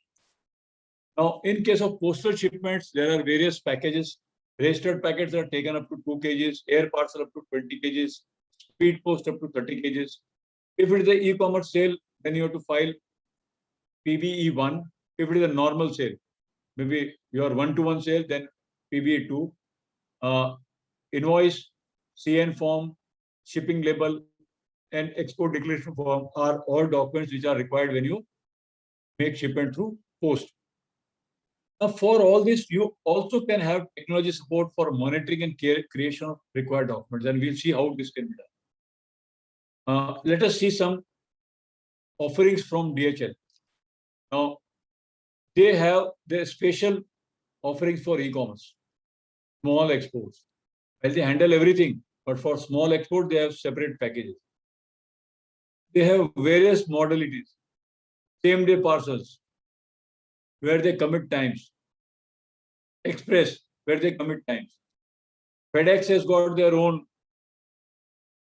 [SPEAKER 9] Now, in case of postal shipments, there are various packages. Registered packets are taken up to 2 kgs, air parcel up to 20 kgs, speed post up to 30 kgs. If it is an e-commerce sale, then you have to file PBE1. If it is a normal sale, maybe your one-to-one sale, then PBE2. Invoice, CN form, shipping label, and export declaration form are all documents which are required when you make shipment through post. Now, for all this, you also can have technology support for monitoring and creation of required documents, and we'll see how this can be done. Let us see some offerings from DHL. Now, they have their special offerings for e-commerce, small exports. Well, they handle everything, but for small export, they have separate packages. They have various modalities, same-day parcels, where they commit times, express, where they commit times. FedEx has got their own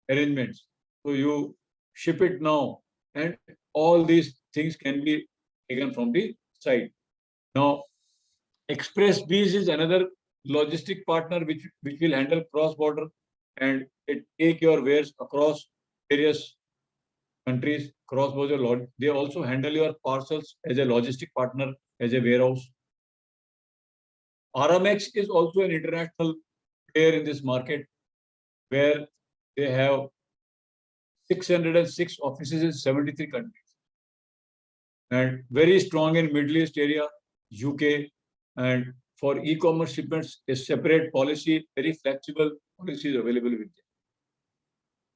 [SPEAKER 9] arrangements. So you ship it now, and all these things can be taken from the site. Now, Express Bees is another logistic partner which will handle cross-border and it take your wares across various countries, cross-border. They also handle your parcels as a logistic partner, as a warehouse. Aramex is also an international player in this market where they have 606 offices in 73 countries and very strong in Middle East area, UK, and for e-commerce shipments, a separate policy, very flexible policy is available with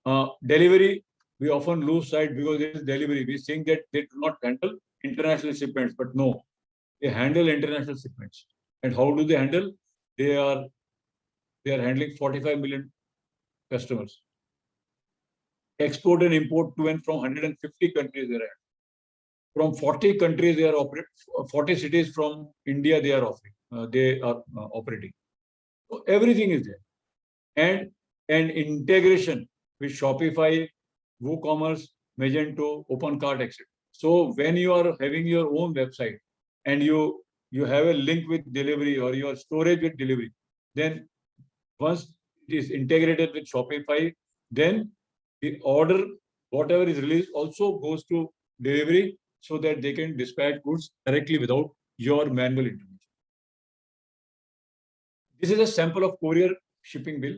[SPEAKER 9] them. Delivery, we often lose sight because it is delivery. We think that they do not handle international shipments, but no, they handle international shipments. And how do they handle? They are handling 45 million customers. Export and import to and from 150 countries they are at. From 40 countries they are operating, 40 cities from India they are offering. They are operating. So everything is there. And integration with Shopify, WooCommerce, Magento, OpenCart, etc. So when you are having your own website and you have a link with delivery or your storage with delivery, then once it is integrated with Shopify, then the order, whatever is released, also goes to delivery so that they can dispatch goods directly without your manual intervention. This is a sample of courier shipping bill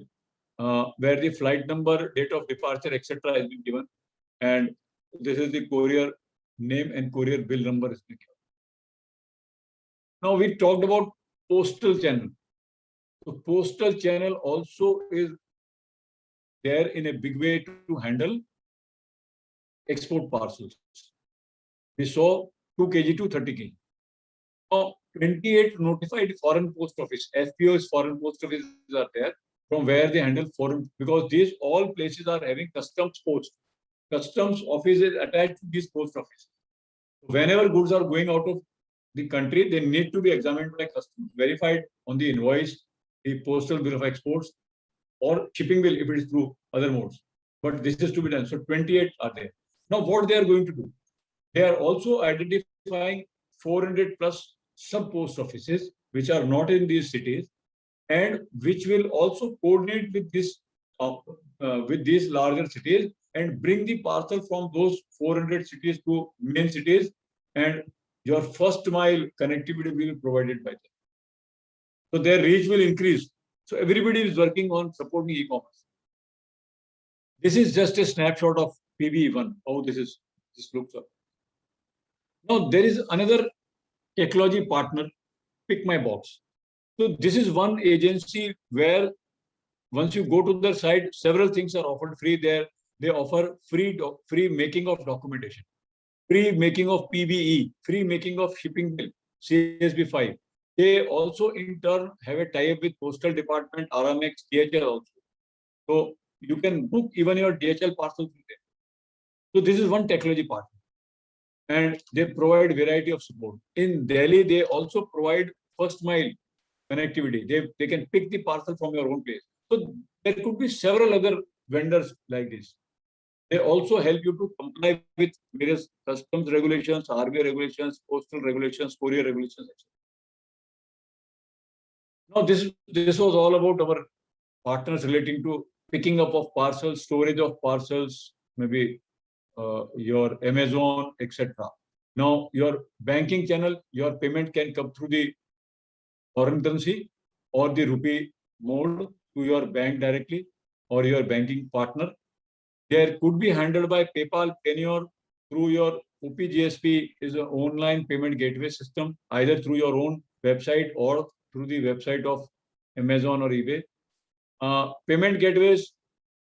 [SPEAKER 9] where the flight number, date of departure, etc. has been given. And this is the courier name and courier bill number is given. Now we talked about postal channel. So postal channel also is there in a big way to handle export parcels. We saw 2 kg to 30 kg. Now 28 notified foreign post office, FPOs foreign post offices are there from where they handle foreign, because these all places are having customs post. Customs office is attached to this post office. Whenever goods are going out of the country, they need to be examined by customs, verified on the invoice, the postal bill of exports, or shipping bill if it is through other modes. But this is to be done. So 28 are there. Now what they are going to do? They are also identifying 400 plus sub post offices which are not in these cities and which will also coordinate with this with these larger cities and bring the parcel from those 400 cities to main cities, and your first mile connectivity will be provided by them. So their reach will increase. So everybody is working on supporting e-commerce. This is just a snapshot of PB1, how this looks up. Now there is another technology partner, Pick My Box. So this is one agency where once you go to their site, several things are offered free there. They offer free making of documentation, free making of PBE, free making of shipping bill, CSB5. They also in turn have a tie-up with Postal Department, Aramex, DHL also. So you can book even your DHL parcels with them. So this is one technology partner. And they provide variety of support. In Delhi, they also provide first mile connectivity. They can pick the parcel from your own place. So there could be several other vendors like this. They also help you to comply with various customs regulations, RBI regulations, postal regulations, courier regulations, etc. Now this was all about our partners relating to picking up of parcels, storage of parcels, maybe your Amazon, etc. Now your banking channel, your payment can come through the foreign currency or the rupee mode to your bank directly or your banking partner. There could be handled by PayPal, Payoneer through your OPGSP is an online payment gateway system, either through your own website or through the website of Amazon or eBay. Payment gateways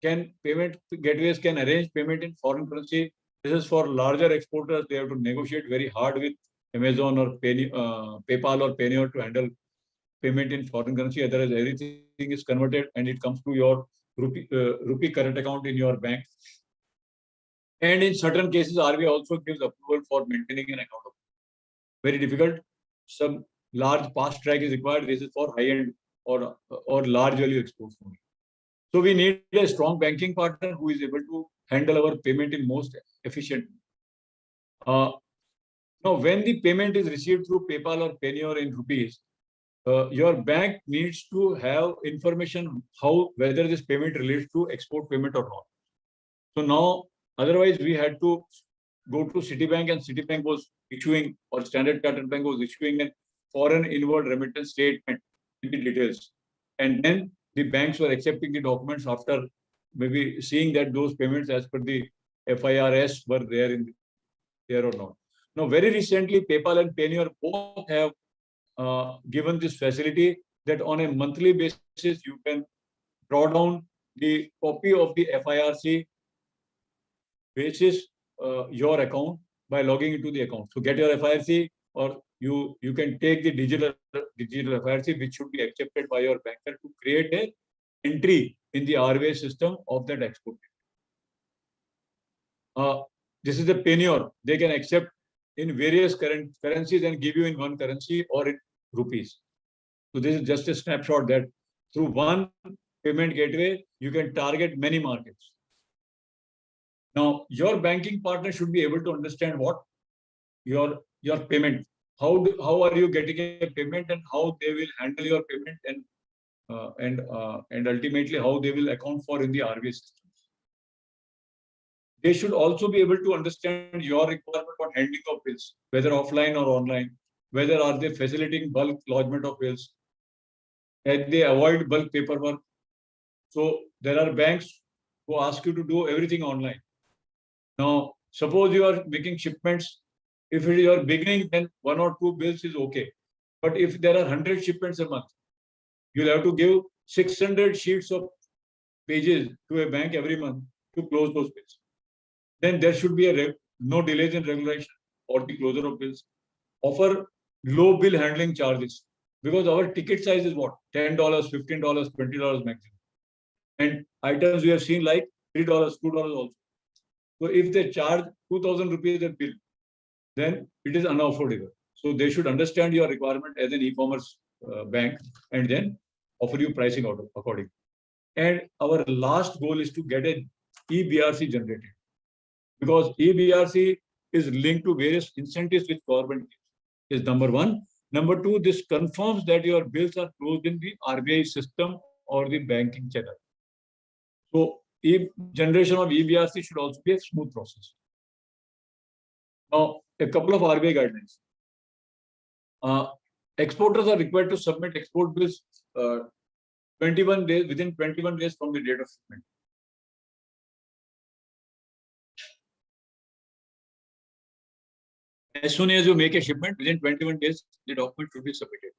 [SPEAKER 9] can arrange payment in foreign currency. This is for larger exporters. They have to negotiate very hard with Amazon or PayPal or Payoneer to handle payment in foreign currency. Otherwise, everything is converted and it comes to your rupee current account in your bank. And in certain cases, RBI also gives approval for maintaining an account. Very difficult. Some large pass track is required. This is for high end or large value exports only. So we need a strong banking partner who is able to handle our payment in most efficient. Now, when the payment is received through PayPal or Payoneer in rupees, your bank needs to have information whether this payment relates to export payment or not. So now, otherwise we had to go to Citibank, and Citibank was issuing, or Standard Chartered Bank was issuing a foreign inward remittance statement with the details. And then the banks were accepting the documents after maybe seeing that those payments as per the FIRS were there or not. Now, very recently, PayPal and Payoneer both have given this facility that on a monthly basis, you can draw down the copy of the FIRC basis your account by logging into the account. So get your FIRC, or you can take the digital FIRC, which should be accepted by your banker to create a entry in the RBI system of that export. This is the Payoneer. They can accept in various currencies and give you in one currency or in rupees. So this is just a snapshot that through one payment gateway, you can target many markets. Now, your banking partner should be able to understand what your payment, how are you getting a payment, and how they will handle your payment, and ultimately how they will account for in the RBI system. They should also be able to understand your requirement for handling of bills, whether offline or online, whether are they facilitating bulk lodgement of bills, and they avoid bulk paperwork. So there are banks who ask you to do everything online. Now, suppose you are making shipments. If it is your beginning, then 1 or 2 bills is okay. But if there are 100 shipments a month, you'll have to give 600 sheets of pages to a bank every month to close those bills. Then there should be no delays in regulation or the closure of bills. Offer low bill handling charges, because our ticket size is what? $10, $15, $20 maximum. And items we have seen like $3, $2 also. So if they charge 2,000 rupees a bill, then it is unaffordable. So they should understand your requirement as an e-commerce bank and then offer you pricing accordingly. And our last goal is to get an EBRC generated, because EBRC is linked to various incentives which government gives. Is number one. Number two, this confirms that your bills are closed in the RBI system or the banking channel. So generation of EBRC should also be a smooth process. Now, a couple of RBI guidelines. Exporters are required to submit export bills 21 days within 21 days from the date of shipment. As soon as you make a shipment, within 21 days, the document should be submitted.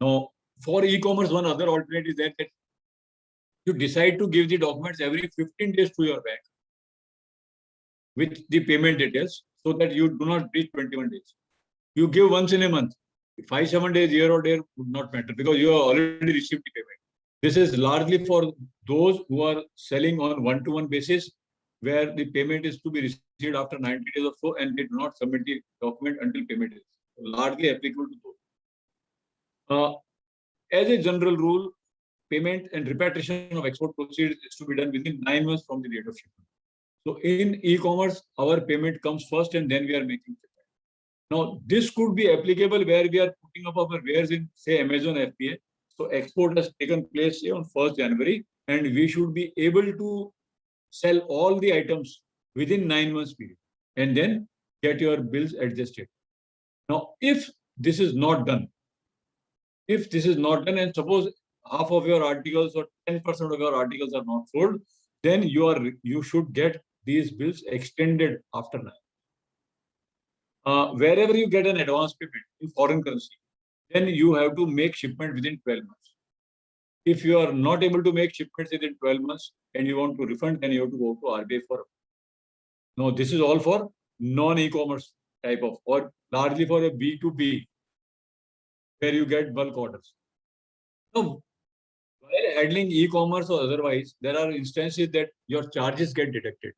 [SPEAKER 9] Now, for e-commerce, one other alternative is that you decide to give the documents every 15 days to your bank with the payment details, so that you do not reach 21 days. You give once in a month. 5-7 days, year or day would not matter, because you have already received the payment. This is largely for those who are selling on one-to-one basis, where the payment is to be received after 90 days or so, and they do not submit the document until payment is largely applicable to those. As a general rule, payment and repatriation of export proceeds is to be done within 9 months from the date of shipment. So in e-commerce, our payment comes first, and then we are making payment. Now, this could be applicable where we are putting up our wares in, say, Amazon FBA. So export has taken place, say, on 1st January, and we should be able to sell all the items within 9 months period, and then get your bills adjusted. Now, if this is not done, and suppose half of your articles or 10% of your articles are not sold, then you should get these bills extended after 9. Wherever you get an advance payment in foreign currency, then you have to make shipment within 12 months. If you are not able to make shipments within 12 months and you want to refund, then you have to go to RBI for. Now, this is all for non-e-commerce type of, or largely for a B2B, where you get bulk orders. Now, while handling e-commerce or otherwise, there are instances that your charges get deducted.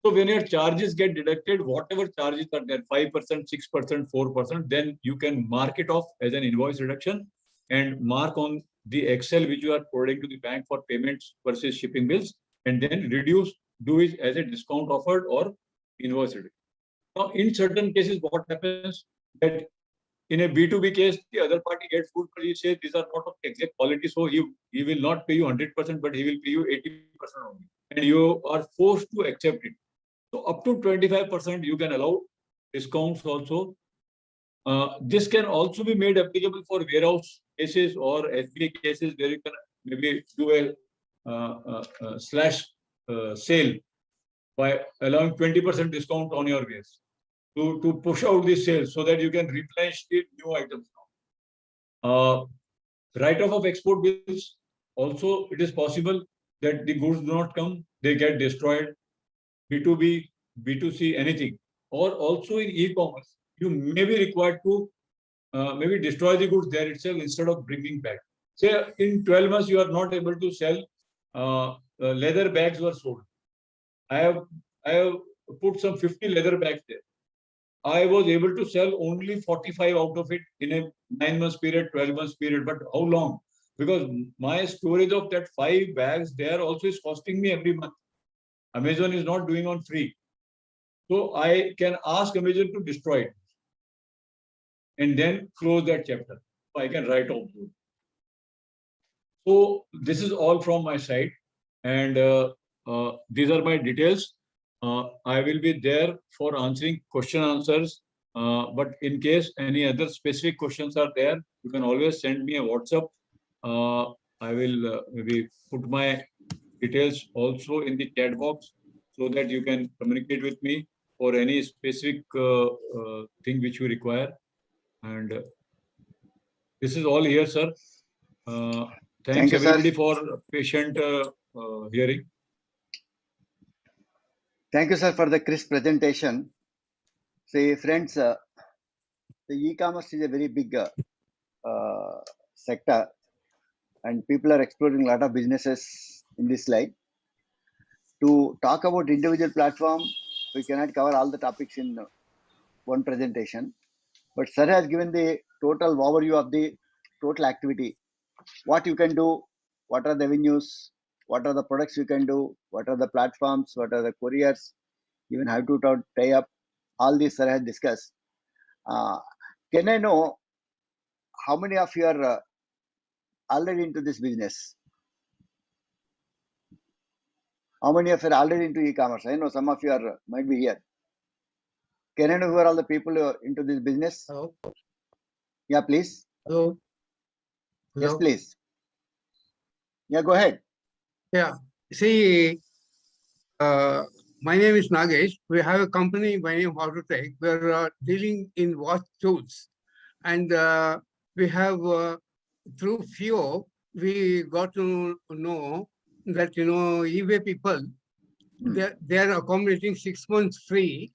[SPEAKER 9] So when your charges get deducted, whatever charges are there, 5%, 6%, 4%, then you can mark it off as an invoice reduction and mark on the Excel which you are providing to the bank for payments versus shipping bills, and then do it as a discount offered or invoiced. Now, in certain cases, what happens that in a B2B case, the other party gets food, but he says these are not of exact quality, so he will not pay you 100%, but he will pay you 80% only, and you are forced to accept it. So up to 25% you can allow discounts also. This can also be made applicable for warehouse cases or FBA cases where you can maybe do a slash sale by allowing 20% discount on your wares to push out the sales so that you can replenish the new items now. Write-off of export bills, also it is possible that the goods do not come, they get destroyed. B2B, B2C, anything. Or also in e-commerce, you may be required to maybe destroy the goods there itself instead of bringing back. Say in 12 months, you are not able to sell, leather bags were sold. I have put some 50 leather bags there. I was able to sell only 45 out of it in a 9 months period, 12 months period. But how long? Because my storage of that 5 bags there also is costing me every month. Amazon is not doing on free. So I can ask Amazon to destroy it and then close that chapter. So I can write off. So this is all from my side. And these are my details. I will be there for answering question answers. But in case any other specific questions are there, you can always send me a WhatsApp. I will maybe put my details also in the chat box so that you can communicate with me for any specific thing which you require. And this is all here, sir. Thanks
[SPEAKER 2] you,
[SPEAKER 9] everybody
[SPEAKER 2] sir.
[SPEAKER 9] for patient hearing.
[SPEAKER 2] Thank you, sir, for the crisp presentation. See, friends, the e-commerce is a very big sector, and people are exploring a lot of businesses in this line. To talk about individual platform, we cannot cover all the topics in one presentation. But sir has given the total overview of the total activity. What you can do, what are the avenues, what are the products you can do, what are the platforms, what are the couriers, even how to tie up. All these sir has discussed. Can I know how many of you are already into this business? How many of you are already into e-commerce? I know some of you are might be here. Can I know who are all the people who are into this business?
[SPEAKER 8] Hello.
[SPEAKER 2] Yeah, please.
[SPEAKER 8] Hello. Hello.
[SPEAKER 2] Yes, please. Yeah, go ahead.
[SPEAKER 8] Yeah. See, my name is Nagesh. We have a company by name Autotech. We're dealing in watch tools, and we have through FIO we got to know that eBay people they are accommodating 6 months free.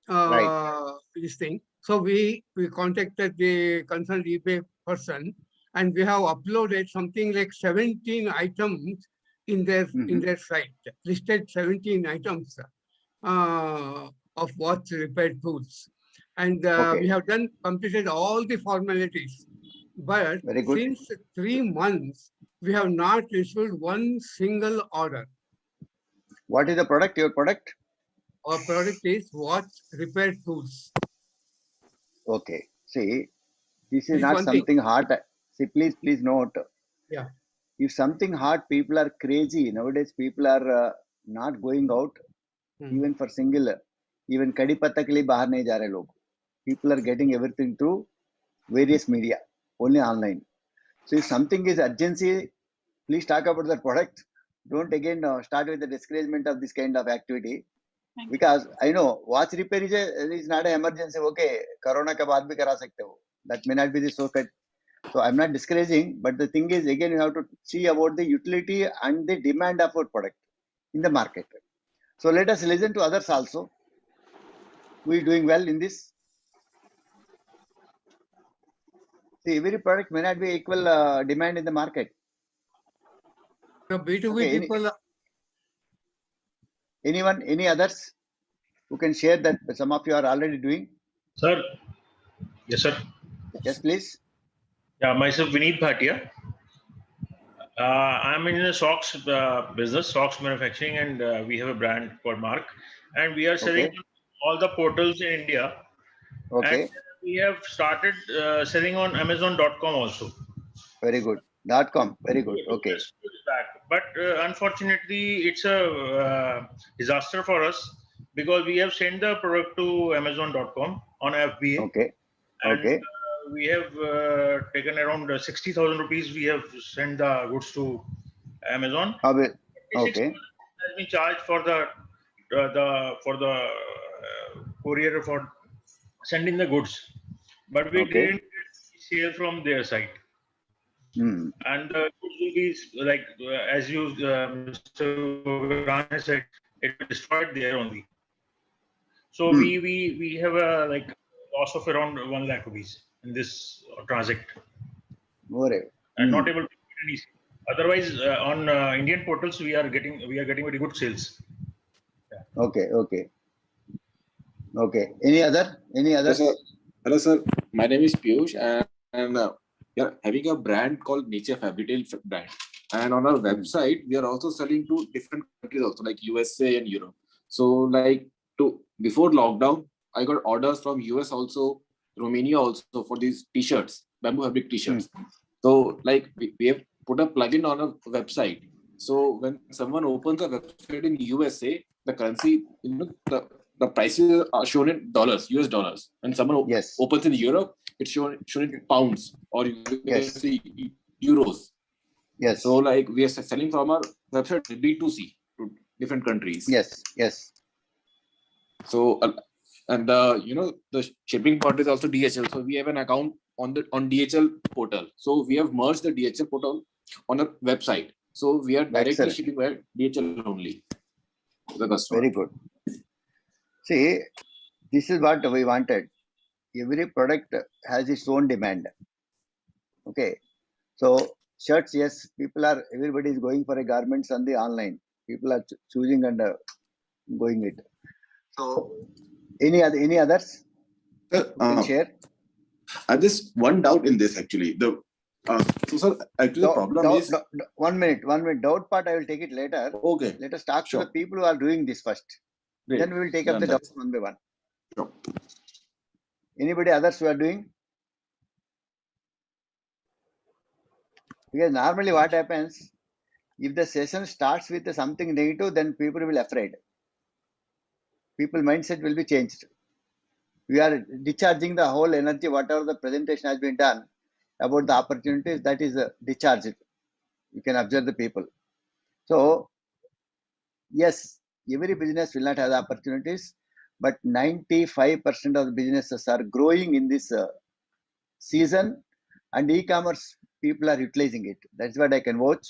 [SPEAKER 2] Right.
[SPEAKER 8] This thing. So we contacted the concerned eBay person, and we have uploaded something like 17 items in their site, listed 17 items of watch repair tools, and we have completed all the formalities. But since 3 months, we have not received one single order.
[SPEAKER 2] What is the product? Your product?
[SPEAKER 8] Our product is watch repair tools.
[SPEAKER 2] Okay. See, this is not something hard. See, please note.
[SPEAKER 8] Yeah.
[SPEAKER 2] If something hard, people are crazy. Nowadays, people are not going out, even for single. Even kadi patta ke liye bahar nahi ja rahe log. People are getting everything through various media, only online. So if something is urgency, please talk about that product. Don't again start with the discouragement of this kind of activity. Because I know watch repair is not an emergency. Okay, Corona ke baad bhi kara sakte ho. That may not be the so. So I'm not discouraging, but the thing is, again, you have to see about the utility and the demand of our product in the market. So let us listen to others also. Who is doing well in this? See, every product may not be equal demand in the market.
[SPEAKER 8] So B2B people.
[SPEAKER 2] Anyone, any others who can share that some of you are already doing?
[SPEAKER 10] Sir. Yes, sir.
[SPEAKER 2] Yes, please.
[SPEAKER 10] Yeah, myself Vineet Bhatia. I'm in the socks business, socks manufacturing, and we have a brand called Mark, and we are selling
[SPEAKER 2] Okay.
[SPEAKER 10] on all the portals in India. And
[SPEAKER 2] Okay.
[SPEAKER 10] we have started selling on Amazon.com also.
[SPEAKER 2] Very good. .com. Very good. Okay.
[SPEAKER 10] But unfortunately, it's a disaster for us because we have sent the product to Amazon.com on FBA.
[SPEAKER 2] Okay.
[SPEAKER 10] And
[SPEAKER 2] Okay.
[SPEAKER 10] we have taken around 60,000 rupees. We have sent the goods to Amazon.
[SPEAKER 2] Okay.
[SPEAKER 10] 60,000 has been charged for the courier for sending the goods, but we
[SPEAKER 2] Okay.
[SPEAKER 10] didn't get sale from their side.
[SPEAKER 2] Hmm.
[SPEAKER 10] And the goods will be like as you Mr. Gurran has said, it will be destroyed there only. So we have a like loss of around 1 lakh rupees in this transact, and not able to get any sale. Otherwise, on Indian portals, we are getting very good sales. Yeah.
[SPEAKER 2] Okay. Okay. Okay. Any other?
[SPEAKER 11] Hello, sir. Hello, sir. My name is Piyush, and we are having a brand called Nature Fabricate brand. And on our website, we are also selling to different countries, also like USA and Europe. So, like before lockdown, I got orders from US also, Romania also for these T-shirts, bamboo fabric T-shirts. So, like we have put a plugin on a website. So when someone opens a website in USA, the currency, the prices are shown in dollars, US dollars. When someone opens in Europe, it's shown in pounds or euros.
[SPEAKER 2] Yes.
[SPEAKER 11] So like we are selling from our website B2C to different countries.
[SPEAKER 2] Yes. Yes.
[SPEAKER 11] So and the shipping part is also DHL. So we have an account on DHL portal. So we have merged the DHL portal on a website. So we are directly shipping by DHL only to the customer.
[SPEAKER 2] Very good. See, this is what we wanted. Every product has its own demand. Okay. So shirts, yes, everybody is going for a garments on the online. People are choosing and going it. So any others you can share?
[SPEAKER 11] I have just one doubt in this actually. So sir, actually the problem is
[SPEAKER 2] 1 minute. Doubt part I will take it later.
[SPEAKER 11] Okay.
[SPEAKER 2] Let us talk to the people who are doing this first.
[SPEAKER 11] Great.
[SPEAKER 2] Then we will take up the doubts one by one.
[SPEAKER 11] Sure.
[SPEAKER 2] Anybody others who are doing? Because normally what happens, if the session starts with something negative, then people will be afraid. People mindset will be changed. We are discharging the whole energy, whatever the presentation has been done about the opportunities, that is discharged. You can observe the people. So, yes, every business will not have the opportunities, but 95% of the businesses are growing in this season, and e-commerce people are utilizing it. That's what I can watch.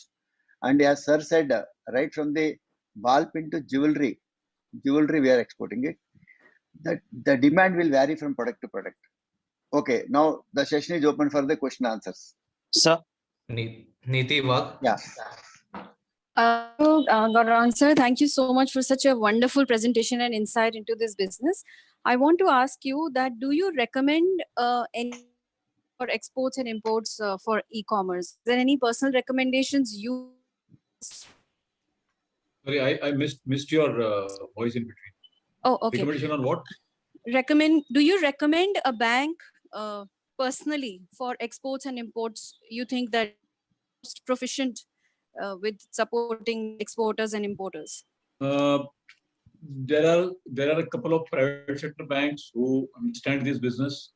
[SPEAKER 2] And as sir said, right from the ball pin to jewelry we are exporting it. That the demand will vary from product to product. Okay, now the session is open for the question answers.
[SPEAKER 12] Sir, Niti Wag.
[SPEAKER 2] Yeah.
[SPEAKER 13] Gauram sir, thank you so much for such a wonderful presentation and insight into this business. I want to ask you that do you recommend any for exports and imports for e-commerce? Is there any personal recommendations you?
[SPEAKER 9] Sorry, I missed your voice in between.
[SPEAKER 13] Oh, okay.
[SPEAKER 9] Recommendation on what?
[SPEAKER 13] Do you recommend a bank personally for exports and imports? You think that most proficient with supporting exporters and importers?
[SPEAKER 9] There are a couple of private sector banks who understand this business.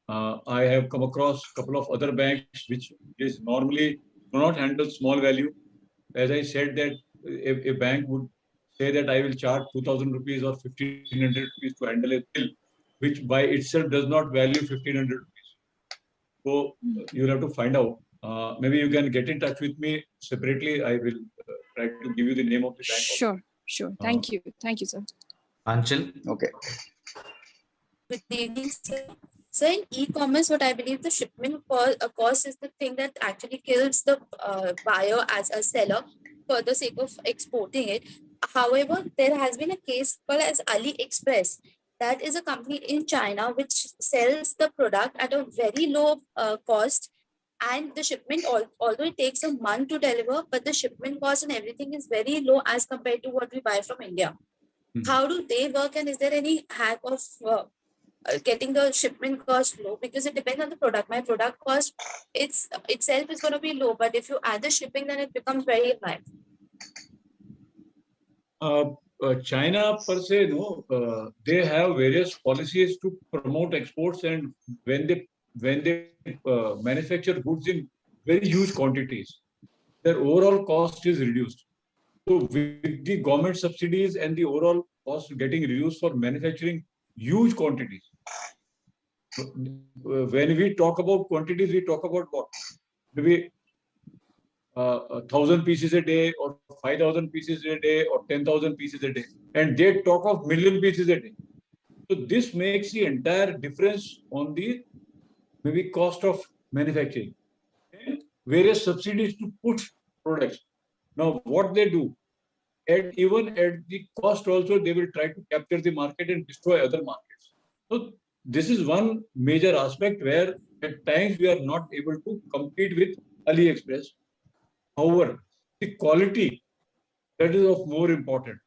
[SPEAKER 9] I have come across a couple of other banks which is normally do not handle small value. As I said that a bank would say that I will charge 2,000 rupees or 1,500 rupees to handle a bill, which by itself does not value 1,500 rupees. So you'll have to find out. Maybe you can get in touch with me separately. I will try to give you the name of the bank.
[SPEAKER 13] Sure. Thank you, sir.
[SPEAKER 12] Anchal.
[SPEAKER 2] Okay.
[SPEAKER 14] Good evening, sir. So in e-commerce, what I believe the shipment cost is the thing that actually kills the buyer as a seller for the sake of exporting it. However, there has been a case called as AliExpress. That is a company in China which sells the product at a very low cost and the shipment, although it takes a month to deliver, but the shipment cost and everything is very low as compared to what we buy from India. How do they work, and is there any hack of getting the shipment cost low? Because it depends on the product. My product cost itself is going to be low, but if you add the shipping, then it becomes very high.
[SPEAKER 9] China per se, no, they have various policies to promote exports, and when they manufacture goods in very huge quantities, their overall cost is reduced. So with the government subsidies and the overall cost getting reduced for manufacturing huge quantities, when we talk about quantities, we talk about what? Maybe 1,000 pieces a day, or 5,000 pieces a day, or 10,000 pieces a day, and they talk of million pieces a day. So this makes the entire difference on the maybe cost of manufacturing. And various subsidies to push products. Now, what they do, even at the cost also, they will try to capture the market and destroy other markets. So this is one major aspect where at times we are not able to compete with AliExpress. However, the quality, that is of more important.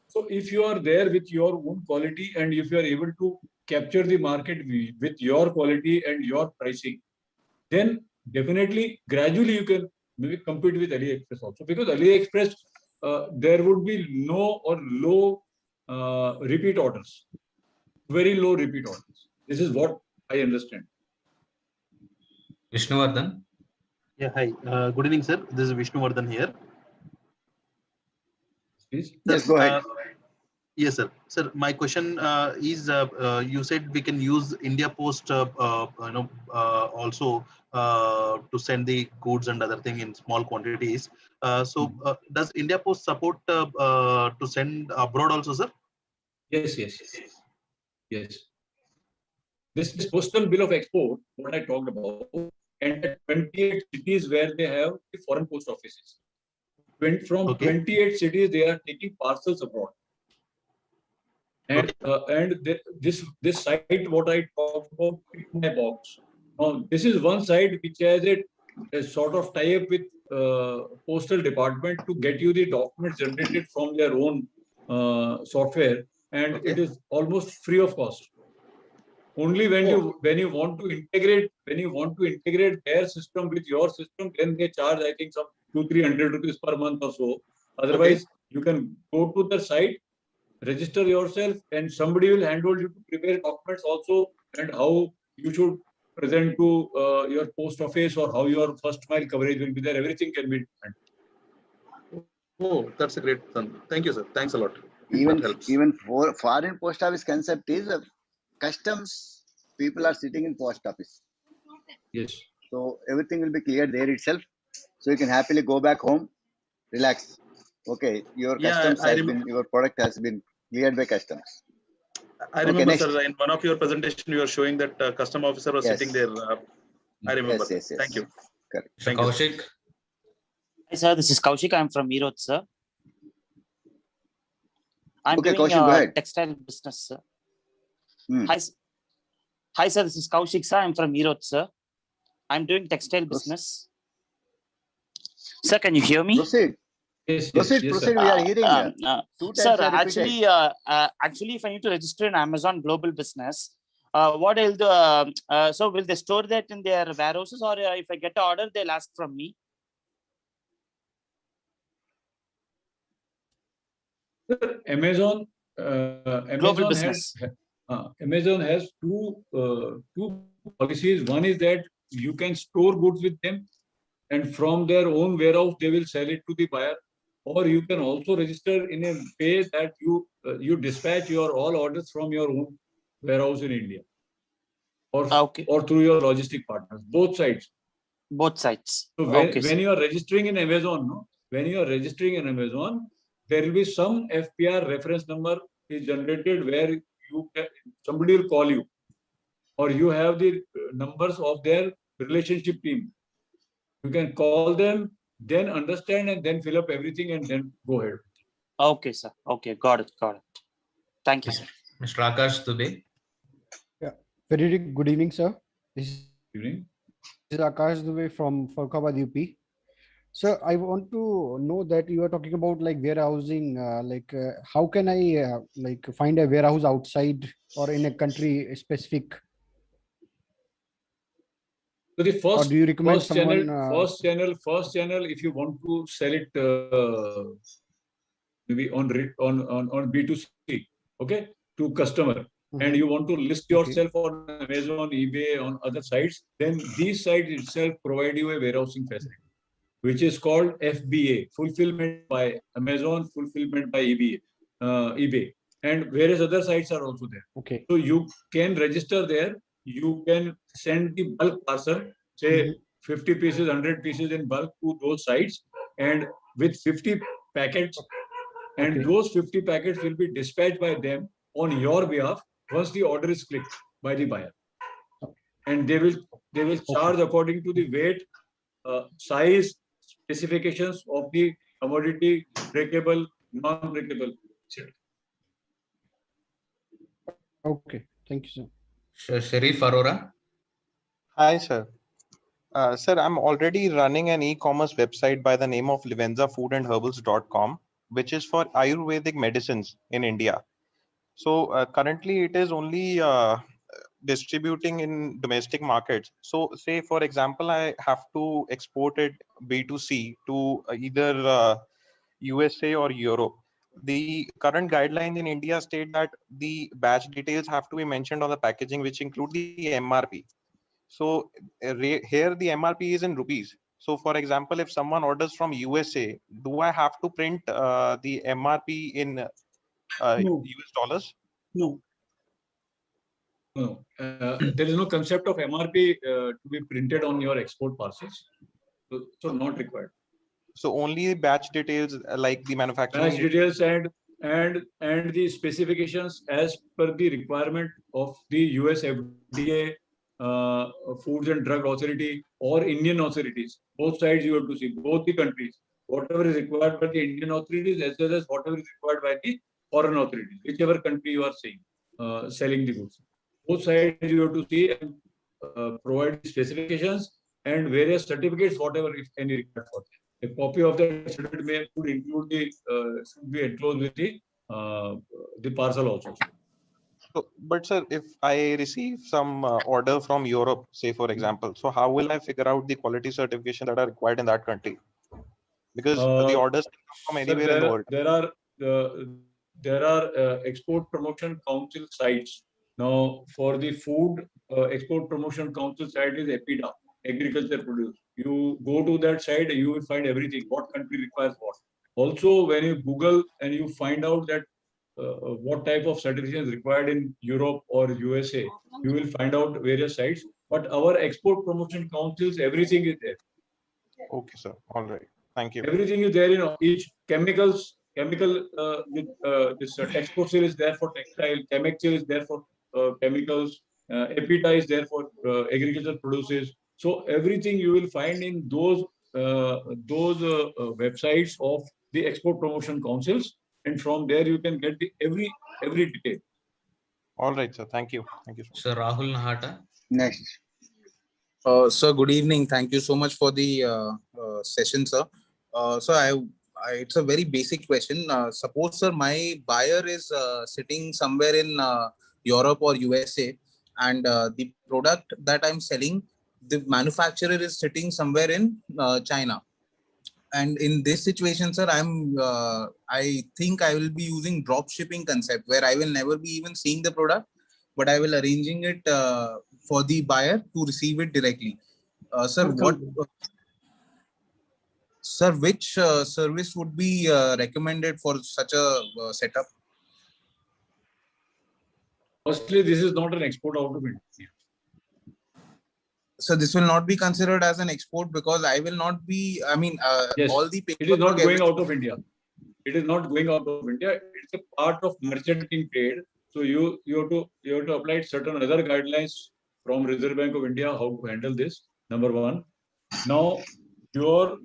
[SPEAKER 9] So if you are there with your own quality, and if you are able to capture the market with your quality and your pricing, then definitely gradually you can maybe compete with AliExpress also, because AliExpress there would be no or low repeat orders, very low repeat orders. This is what I understand.
[SPEAKER 12] Vishnuvardhan.
[SPEAKER 5] Yeah, hi. Good evening, sir. This is Vishnuvardhan here.
[SPEAKER 9] Please.
[SPEAKER 2] Yes, go ahead.
[SPEAKER 5] Yes, sir. Sir, my question is: you said we can use India Post, also to send the goods and other thing in small quantities. Does India Post support to send abroad also, sir?
[SPEAKER 9] Yes. This postal bill of export, what I talked about, and at 28 cities where they have the foreign post offices. From 28 cities, they are taking parcels abroad. And this site, what I talked about, Pick My Box. Now, this is one site which has a sort of tie-up with postal department to get you the documents generated from their own software, and it is almost free of cost. Only when you want to integrate their system with your system, then they charge, I think, some 200-300 rupees per month or so. Otherwise, you can go to the site, register yourself, and somebody will handle you to prepare documents also, and how you should present to your post office, or how your first mile coverage will be there. Everything can be done.
[SPEAKER 5] Oh, that's a great thing. Thank you, sir. Thanks a lot.
[SPEAKER 2] Even for foreign post office concept is customs people are sitting in post office.
[SPEAKER 9] Yes.
[SPEAKER 2] So everything will be cleared there itself. So you can happily go back home, relax. Okay, your customs your product has been cleared by customs.
[SPEAKER 5] I remember, sir, in one of your presentation, you were showing that custom officer was sitting there. I remember.
[SPEAKER 2] Yes.
[SPEAKER 5] Thank you.
[SPEAKER 2] Correct.
[SPEAKER 5] Thank
[SPEAKER 12] Kaushik.
[SPEAKER 5] you.
[SPEAKER 15] Hi, sir. This is Kaushik. I'm from Erode, sir. I'm doing
[SPEAKER 2] Kaushik,
[SPEAKER 15] textile business, sir. Hi, sir. This is Kaushik, sir. I'm from Erode, sir. I'm doing textile business. Sir, can you hear me?
[SPEAKER 2] Proceed.
[SPEAKER 9] Yes,
[SPEAKER 2] proceed. We are hearing.
[SPEAKER 15] Sir, actually, if I need to register in Amazon Global Business, what I'll do? So, will they store that in their warehouses, or if I get an order, they'll ask from me?
[SPEAKER 9] Amazon has two policies. One is that you can store goods with them, and from their own warehouse they will sell it to the buyer, or you can also register in a way that you dispatch your all orders from your own warehouse in India, or through your logistic partners. Both sides. So when you are registering in Amazon, there will be some FPR reference number is generated where somebody will call you, or you have the numbers of their relationship team. You can call them, then understand, and then fill up everything, and then go ahead.
[SPEAKER 15] Okay, sir. Okay, got it. Thank you, sir.
[SPEAKER 12] Mr. Akash Dubey.
[SPEAKER 16] Yeah. Very good evening, sir. This is
[SPEAKER 9] evening.
[SPEAKER 16] is Akash Dubey from Farkhabad, UP. So I want to know that you are talking about like warehousing. How can I like find a warehouse outside or in a country specific?
[SPEAKER 9] So the
[SPEAKER 16] Or do you recommend
[SPEAKER 9] first channel,
[SPEAKER 16] someone?
[SPEAKER 9] first channel, if you want to sell it maybe on B2C, okay, to customer, and you want to list yourself on Amazon, eBay, on other sites, then these sites itself provide you a warehousing facility, which is called FBA, fulfillment by Amazon, fulfillment by eBay, and various other sites are also there.
[SPEAKER 16] Okay.
[SPEAKER 9] So you can register there. You can send the bulk parcel, say 50 pieces, 100 pieces in bulk to those sites, and with 50 packets, and those 50 packets will be dispatched by them on your behalf once the order is clicked by the buyer, and they will charge according to the weight, size, specifications of the commodity, breakable, non-breakable, etc.
[SPEAKER 16] Okay, thank you, sir.
[SPEAKER 12] Sharif Arora.
[SPEAKER 17] Hi, sir. Sir, I'm already running an e-commerce website by the name of livenzafoodandherbals.com, which is for Ayurvedic medicines in India. So currently it is only distributing in domestic markets. So say, for example, I have to export it B2C to either USA or Europe. The current guidelines in India state that the batch details have to be mentioned on the packaging, which include the MRP. So here the MRP is in rupees. So for example, if someone orders from USA, do I have to print the MRP in US dollars?
[SPEAKER 9] No. No. There is no concept of MRP to be printed on your export parcels. So not required.
[SPEAKER 17] So only batch details like the manufacturing
[SPEAKER 9] batch details and the specifications as per the requirement of the US FDA, Foods and Drug Authority, or Indian authorities. Both sides you have to see, both the countries. Whatever is required by the Indian authorities as well as whatever is required by the foreign authorities, whichever country you are seeing, selling the goods. Both sides you have to see and provide specifications and various certificates, whatever if any required for them. A copy of that certificate should include the should be enclosed with the parcel also.
[SPEAKER 17] So, but sir, if I receive some order from Europe, say for example, so how will I figure out the quality certification that are required in that country? Because the orders can come from anywhere in the world.
[SPEAKER 9] There are export promotion council sites. Now, for the food export promotion council site is EPIDA, agriculture produce. You go to that site, you will find everything. What country requires what. Also, when you Google and you find out that what type of certification is required in Europe or USA, you will find out various sites. But our export promotion councils, everything is there.
[SPEAKER 17] Okay, sir. All right. Thank you.
[SPEAKER 9] Everything is there. You know, each chemical with this textile is there for textile. Chemical is there for chemicals. EPIDA is there for agricultural produces. So everything you will find in those websites of the export promotion councils, and from there you can get the every detail.
[SPEAKER 17] All right, sir. Thank you. Thank you,
[SPEAKER 12] sir. Rahul Nahata.
[SPEAKER 2] Next.
[SPEAKER 18] Sir, good evening. Thank you so much for the session, sir. So it's a very basic question. Suppose, sir, my buyer is sitting somewhere in Europe or USA, and the product that I'm selling, the manufacturer is sitting somewhere in China. And in this situation, sir, I think I will be using drop shipping concept where I will never be even seeing the product, but I will arranging it for the buyer to receive it directly. Sir, which service would be recommended for such a setup?
[SPEAKER 9] Firstly, this is not an export out of India.
[SPEAKER 18] So this will not be considered as an export because I will not be, I mean,
[SPEAKER 9] yes,
[SPEAKER 18] all the
[SPEAKER 9] it is not going out of India. It is not going out of India. It's a part of merchanting trade. So you have to apply certain other guidelines from Reserve Bank of India how to handle this. Number one. Now your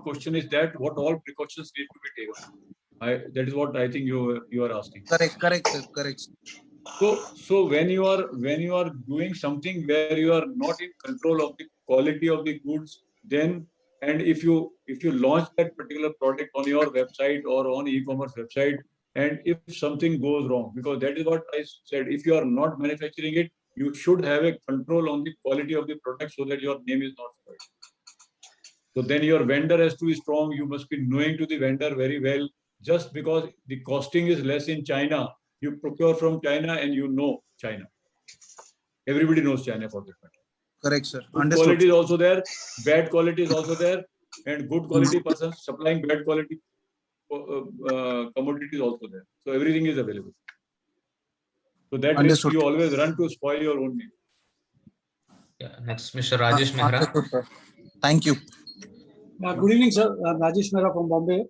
[SPEAKER 9] question is that what all precautions need to be taken. That is what I think you are asking.
[SPEAKER 18] Correct, sir. Correct.
[SPEAKER 9] So when you are doing something where you are not in control of the quality of the goods, then and if you launch that particular product on your website or on e-commerce website, and if something goes wrong, because that is what I said, if you are not manufacturing it, you should have a control on the quality of the product so that your name is not spoiled. So then your vendor has to be strong. You must be knowing to the vendor very well. Just because the costing is less in China, you procure from China and you know China. Everybody knows China for that matter.
[SPEAKER 18] Correct, sir.
[SPEAKER 9] Good
[SPEAKER 18] Understood.
[SPEAKER 9] quality is also there, bad quality is also there, and good quality persons supplying bad quality commodity is also there. So everything is available. So that risk you always run to spoil your own name.
[SPEAKER 12] Yeah, next, Mr. Rajesh Mehra.
[SPEAKER 18] Thank you.
[SPEAKER 19] Good evening, sir. Rajesh Mehra from Bombay.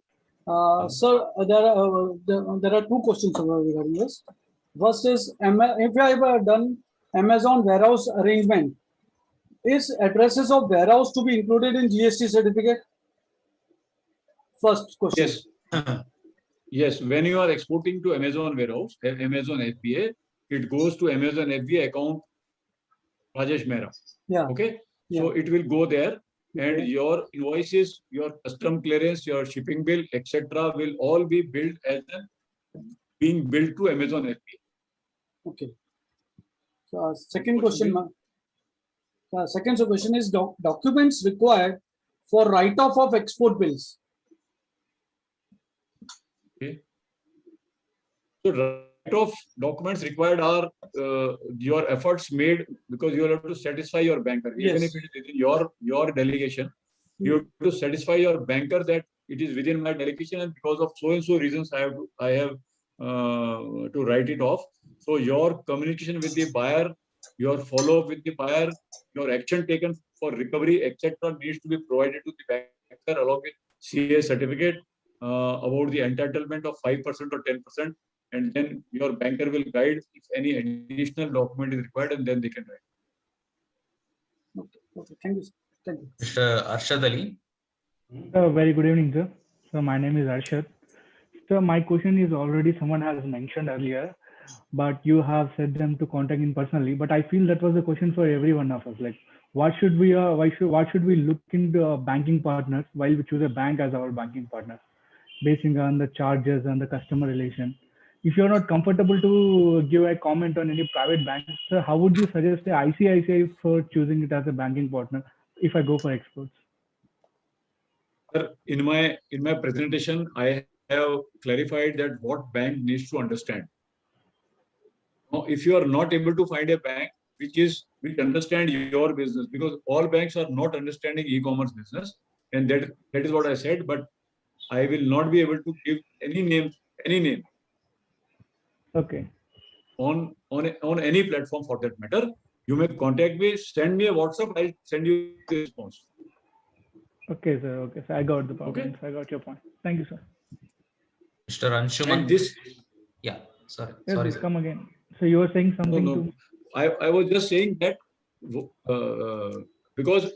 [SPEAKER 19] Sir, there are two questions regarding this. First is, if I have done Amazon warehouse arrangement, is addresses of warehouse to be included in GST certificate? First question.
[SPEAKER 9] Yes. Yes, when you are exporting to Amazon warehouse, Amazon FBA, it goes to Amazon FBA account Rajesh Mehra.
[SPEAKER 19] Yeah.
[SPEAKER 9] Okay.
[SPEAKER 19] Yeah.
[SPEAKER 9] So it will go there, and your invoices, your custom clearance, your shipping bill, etc., will all be billed as being billed to Amazon FBA.
[SPEAKER 19] Okay. So, second question. Second question is documents required for write-off of export bills.
[SPEAKER 9] Okay. So write-off documents required are your efforts made because you have to satisfy your banker.
[SPEAKER 19] Yes.
[SPEAKER 9] Even if it is within your delegation, you have to satisfy your banker that it is within my delegation, and because of so and so reasons I have to write it off. So your communication with the buyer, your follow-up with the buyer, your action taken for recovery, etc., needs to be provided to the banker along with CA certificate about the entitlement of 5% or 10%, and then your banker will guide if any additional document is required, and then they can write.
[SPEAKER 19] Okay. Okay. Thank you. Thank you.
[SPEAKER 12] Mr. Arshad Ali.
[SPEAKER 20] Very good evening, sir. So my name is Arshad. So my question is already someone has mentioned earlier, but you have said them to contact in personally. But I feel that was a question for every one of us. Like, what should we look into banking partners while we choose a bank as our banking partner, basing on the charges and the customer relation? If you're not comfortable to give a comment on any private bank, so how would you suggest the ICICI for choosing it as a banking partner if I go for exports?
[SPEAKER 9] Sir, in my presentation, I have clarified that what bank needs to understand. Now, if you are not able to find a bank which understand your business, because all banks are not understanding e-commerce business, and that is what I said. But I will not be able to give any name.
[SPEAKER 20] Okay.
[SPEAKER 9] On any platform for that matter. You may contact me, send me a WhatsApp, I'll send you the response.
[SPEAKER 20] Okay, sir. Okay, so I got the point.
[SPEAKER 9] Okay.
[SPEAKER 20] I got your point. Thank you, sir.
[SPEAKER 12] Mr. Anshuman.
[SPEAKER 9] And this.
[SPEAKER 12] Yeah. Sorry.
[SPEAKER 20] Yes,
[SPEAKER 12] Sorry.
[SPEAKER 20] come again. So you were saying something
[SPEAKER 9] No. I was just saying that because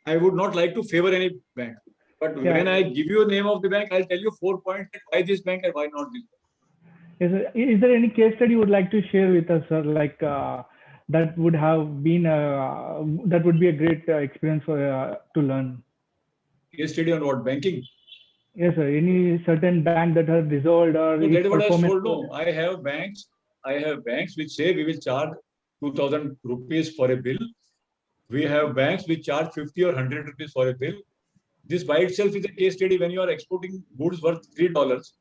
[SPEAKER 9] I would not like to favor any bank. But when I give you a name of the bank, I'll tell you 4 points why this bank and why not this bank.
[SPEAKER 20] Is there any case study you would like to share with us, sir? Like that would have been that would be a great experience for to learn.
[SPEAKER 9] Case study on what? Banking?
[SPEAKER 20] Yes, sir. Any certain bank that has dissolved or
[SPEAKER 9] No, that is what I told. No, I have banks which say we will charge 2,000 rupees for a bill. We have banks which charge 50 or 100 rupees for a bill. This by itself is a case study when you are exporting goods worth $3.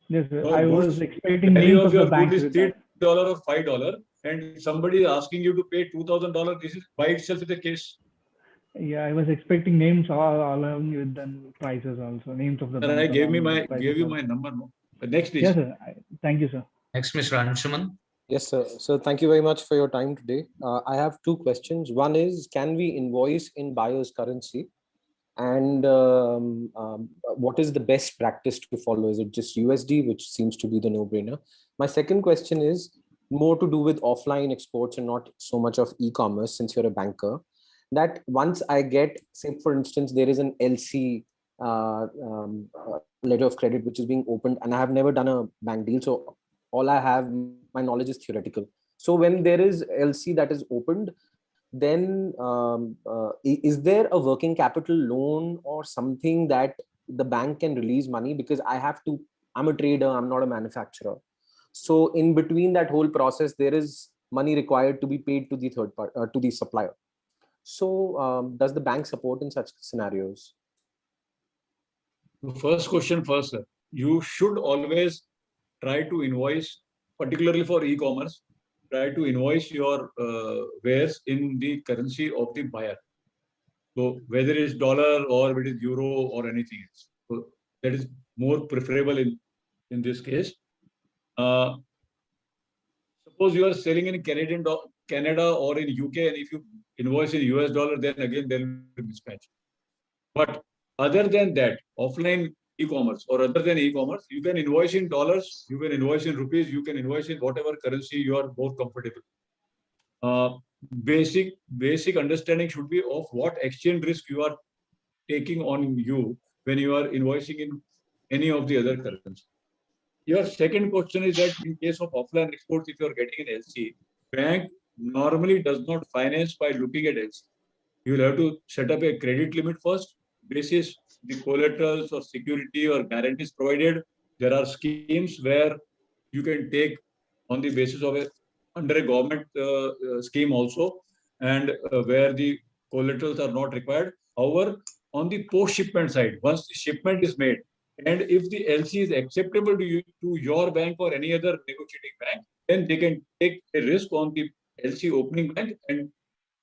[SPEAKER 20] Yes, sir.
[SPEAKER 9] So
[SPEAKER 20] I was expecting
[SPEAKER 9] value
[SPEAKER 20] names
[SPEAKER 9] of
[SPEAKER 20] of the
[SPEAKER 9] your
[SPEAKER 20] banks
[SPEAKER 9] good
[SPEAKER 20] with
[SPEAKER 9] is
[SPEAKER 20] that.
[SPEAKER 9] $3 or $5, and somebody is asking you to pay $2,000. This is by itself is a case.
[SPEAKER 20] Yeah, I was expecting names all along with the prices also, names of the banks.
[SPEAKER 9] I gave you my number. No? Next, please.
[SPEAKER 20] Yes, sir. Thank you, sir.
[SPEAKER 12] Next, Mr. Anshuman.
[SPEAKER 21] Yes, sir. So thank you very much for your time today. I have two questions. One is, can we invoice in buyer's currency? And what is the best practice to follow? Is it just USD, which seems to be the no-brainer? My second question is more to do with offline exports and not so much of e-commerce, since you're a banker. That once I get, say, for instance, there is an LC letter of credit which is being opened, and I have never done a bank deal. So all I have, my knowledge is theoretical. So when there is LC that is opened, then is there a working capital loan or something that the bank can release money? Because I'm a trader, I'm not a manufacturer. So in between that whole process, there is money required to be paid to the third part, to the supplier. So does the bank support in such scenarios?
[SPEAKER 9] The first question first, sir. You should always try to invoice, particularly for e-commerce, try to invoice your wares in the currency of the buyer. So whether it's dollar or whether it's euro or anything else. So that is more preferable in this case. Suppose you are selling in Canada or in UK, and if you invoice in US dollar, then again there will be mismatch. But other than that, offline e-commerce or other than e-commerce, you can invoice in dollars, you can invoice in rupees, you can invoice in whatever currency you are more comfortable. Basic understanding should be of what exchange risk you are taking on you when you are invoicing in any of the other currencies. Your second question is that in case of offline exports, if you are getting an LC, bank normally does not finance by looking at LC. You will have to set up a credit limit first, basis the collaterals or security or guarantees provided. There are schemes where you can take on the basis of under a government scheme also, and where the collaterals are not required. However, on the post-shipment side, once the shipment is made, and if the LC is acceptable to you, to your bank or any other negotiating bank, then they can take a risk on the LC opening bank and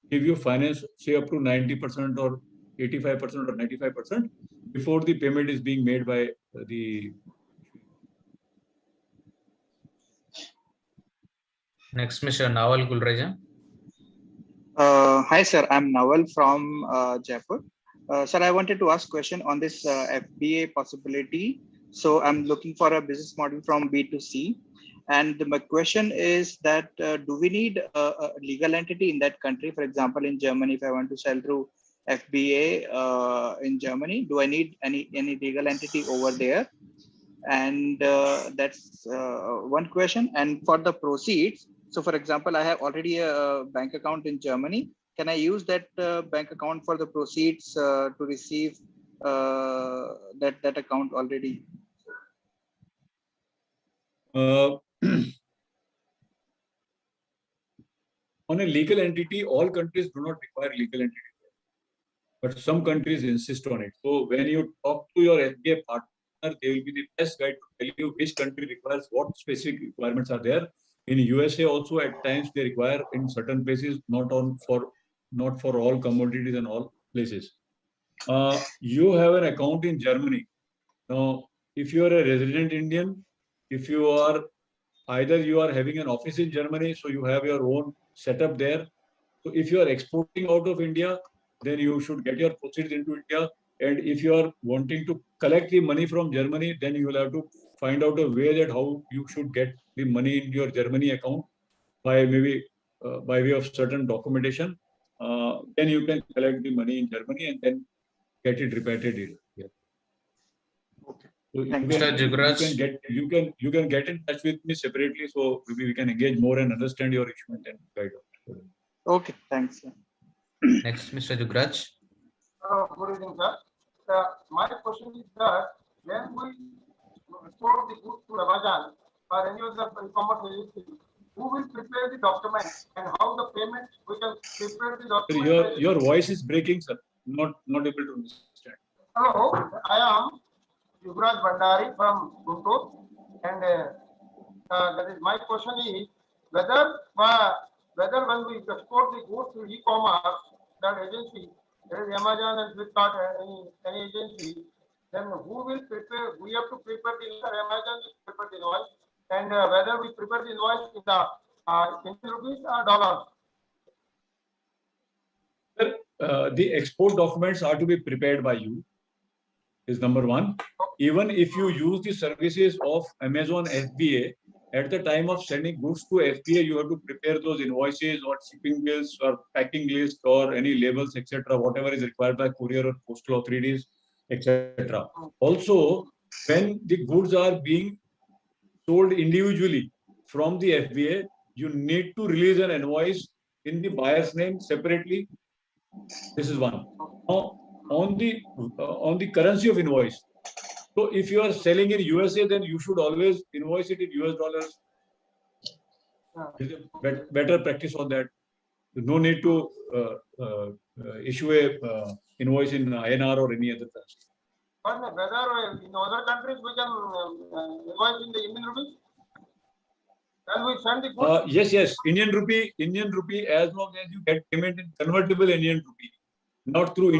[SPEAKER 9] give you finance, say up to 90% or 85% or 95% before the payment is being made by the.
[SPEAKER 12] Next, Mr. Nawal Gulreja.
[SPEAKER 4] Hi, sir. I'm Nawal from Jaipur. Sir, I wanted to ask a question on this FBA possibility. So I'm looking for a business model from B2C. And my question is that do we need a legal entity in that country? For example, in Germany, if I want to sell through FBA in Germany, do I need any legal entity over there? And that's one question. And for the proceeds, so for example, I have already a bank account in Germany. Can I use that bank account for the proceeds to receive that account already?
[SPEAKER 9] On a legal entity, all countries do not require legal entity, but some countries insist on it. So when you talk to your FBA partner, they will be the best guide to tell you which country requires what specific requirements are there. In USA also at times they require in certain places, not for all commodities and all places. You have an account in Germany. Now, if you are a resident Indian, if you are either you are having an office in Germany, so you have your own setup there. So if you are exporting out of India, then you should get your proceeds into India. And if you are wanting to collect the money from Germany, then you will have to find out a way that how you should get the money in your Germany account by maybe by way of certain documentation. Then you can collect the money in Germany and then get it repatriated here. Okay. So you can get in touch with me separately, so maybe we can engage more and understand your issue and then guide out.
[SPEAKER 4] Okay, thanks.
[SPEAKER 12] Next, Mr. Jugraj.
[SPEAKER 22] Good evening, sir. My question is that when we export the goods to Amazon or any other e-commerce agency, who will prepare the document and how the payment we can prepare the document?
[SPEAKER 9] Your voice is breaking, sir. Not able to understand.
[SPEAKER 22] Hello, I am Yuvraj Bhandari from Guntur, and that is my question is whether when we export the goods to e-commerce, that agency, there is Amazon and Flipkart, any agency, then who will prepare? We have to prepare the invoice. Amazon will prepare the invoice, and whether we prepare the invoice in the Indian rupees or dollars.
[SPEAKER 9] The export documents are to be prepared by you. Is number one. Even if you use the services of Amazon FBA, at the time of sending goods to FBA, you have to prepare those invoices or shipping bills or packing list or any labels, etc., whatever is required by courier or postal authorities, etc. Also, when the goods are being sold individually from the FBA, you need to release an invoice in the buyer's name separately. This is one. Now, on the currency of invoice. So if you are selling in USA, then you should always invoice it in US dollars. Better practice on that. No need to issue a invoice in INR or any other currency.
[SPEAKER 22] But whether in other countries we can invoice in the Indian rupees? Can we send the goods?
[SPEAKER 9] Yes. Indian rupee, as long as you get payment in convertible Indian rupee, not through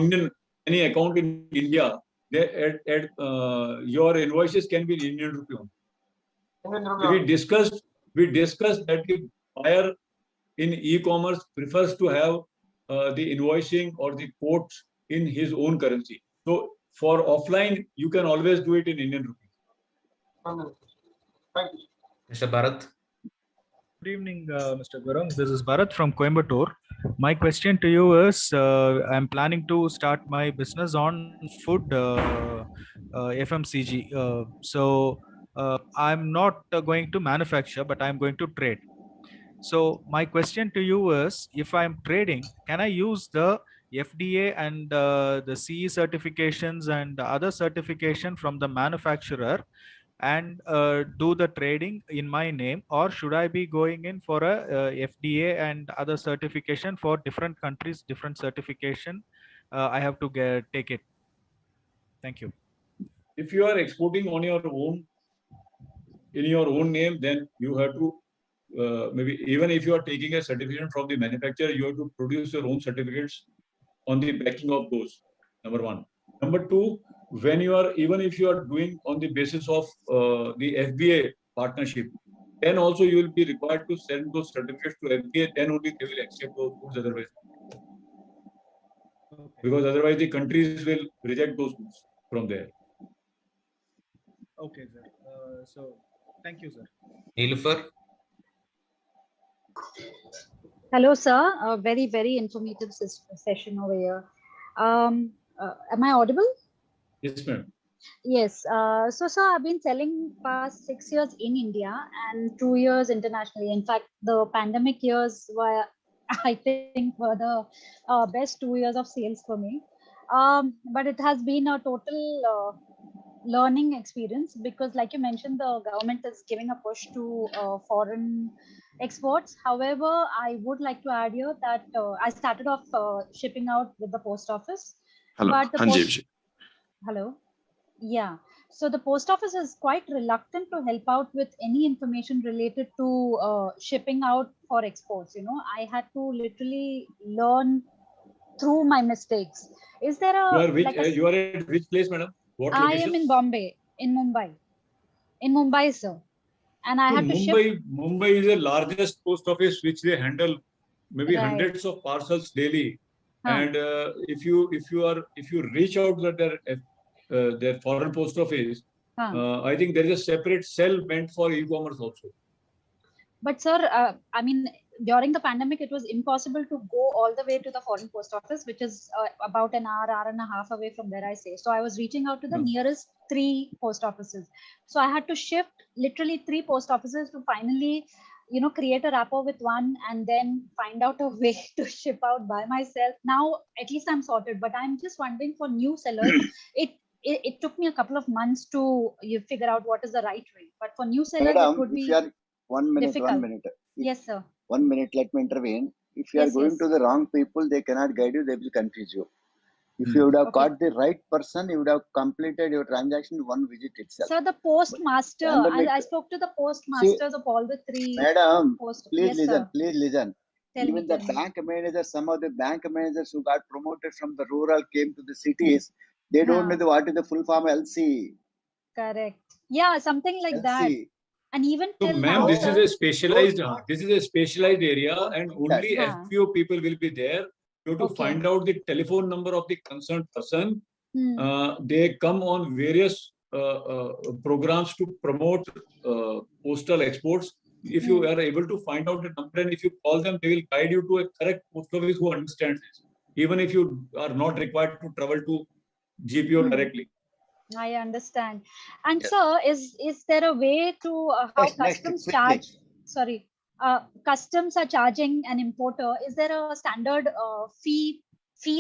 [SPEAKER 9] any account in India, your invoices can be in Indian rupee only. We discussed that the buyer in e-commerce prefers to have the invoicing or the quotes in his own currency. So for offline, you can always do it in Indian rupee.
[SPEAKER 22] Thank you.
[SPEAKER 12] Mr. Bharat.
[SPEAKER 1] Good evening, Mr. Gurung. This is Bharat from Coimbatore. My question to you is, I'm planning to start my business on food FMCG. So I'm not going to manufacture, but I'm going to trade. So my question to you is, if I'm trading, can I use the FDA and the CE certifications and other certification from the manufacturer and do the trading in my name, or should I be going in for a FDA and other certification for different countries, different certification? I have to take it. Thank you.
[SPEAKER 9] If you are exporting on your own, in your own name, then you have to maybe even if you are taking a certification from the manufacturer, you have to produce your own certificates on the backing of those. Number one. Number two, when you are, even if you are doing on the basis of the FBA partnership, then also you will be required to send those certificates to FBA. Then only they will accept those goods. Otherwise, because otherwise the countries will reject those goods from there.
[SPEAKER 1] Okay, sir. So thank you, sir.
[SPEAKER 12] Nilufar.
[SPEAKER 3] Hello, sir. A very, very informative session over here. Am I audible?
[SPEAKER 9] Yes, ma'am.
[SPEAKER 3] Yes. So, sir, I've been selling past 6 years in India and 2 years internationally. In fact, the pandemic years were, I think, were the best 2 years of sales for me. But it has been a total learning experience because, like you mentioned, the government is giving a push to foreign exports. However, I would like to add here that I started off shipping out with the post office.
[SPEAKER 11] Hello.
[SPEAKER 3] But the hello. Yeah. So the post office is quite reluctant to help out with any information related to shipping out for exports. You know, I had to literally learn through my mistakes. Is there a
[SPEAKER 9] you are at which place, madam? What location?
[SPEAKER 3] I am in Bombay, in Mumbai, sir. And I
[SPEAKER 9] So
[SPEAKER 3] had to ship.
[SPEAKER 9] Mumbai is the largest post office which they handle maybe hundreds of parcels daily. And if you reach out to their foreign post office, I think there is a separate cell meant for e-commerce also.
[SPEAKER 3] But sir, I mean, during the pandemic, it was impossible to go all the way to the foreign post office, which is about an hour and a half away from where I stay. So I was reaching out to the nearest 3 post offices. So I had to shift literally 3 post offices to finally, you know, create a rapport with one and then find out a way to ship out by myself. Now, at least I'm sorted, but I'm just wondering for new sellers, it took me a couple of months to figure out what is the right way. But for new sellers,
[SPEAKER 2] Madam,
[SPEAKER 3] it would be difficult.
[SPEAKER 2] 1 minute.
[SPEAKER 3] Yes, sir.
[SPEAKER 2] 1 minute, let me intervene. If you are going to the wrong people, they cannot guide you, they will confuse you. If you would have caught the right person, you would have completed your transaction in 1 visit itself.
[SPEAKER 3] Sir, the postmaster, I spoke to the postmasters of all the 3.
[SPEAKER 2] Madam, please
[SPEAKER 3] yes,
[SPEAKER 2] listen,
[SPEAKER 3] sir.
[SPEAKER 2] please listen. Even the bank managers, some of the bank managers who got promoted from the rural came to the cities, they don't know what is the full form LC.
[SPEAKER 3] Correct. Yeah, something like that. And even
[SPEAKER 9] so,
[SPEAKER 3] till
[SPEAKER 9] ma'am,
[SPEAKER 3] now,
[SPEAKER 9] this is a specialized area, and only FPO people will be there. You have to find out the telephone number of the concerned person. They come on various programs to promote postal exports. If you are able to find out the number and if you call them, they will guide you to a correct post office who understands this, even if you are not required to travel to GPO directly.
[SPEAKER 3] I understand. And sir, is there a way to how customs charge? Sorry, customs are charging an importer, is there a standard fee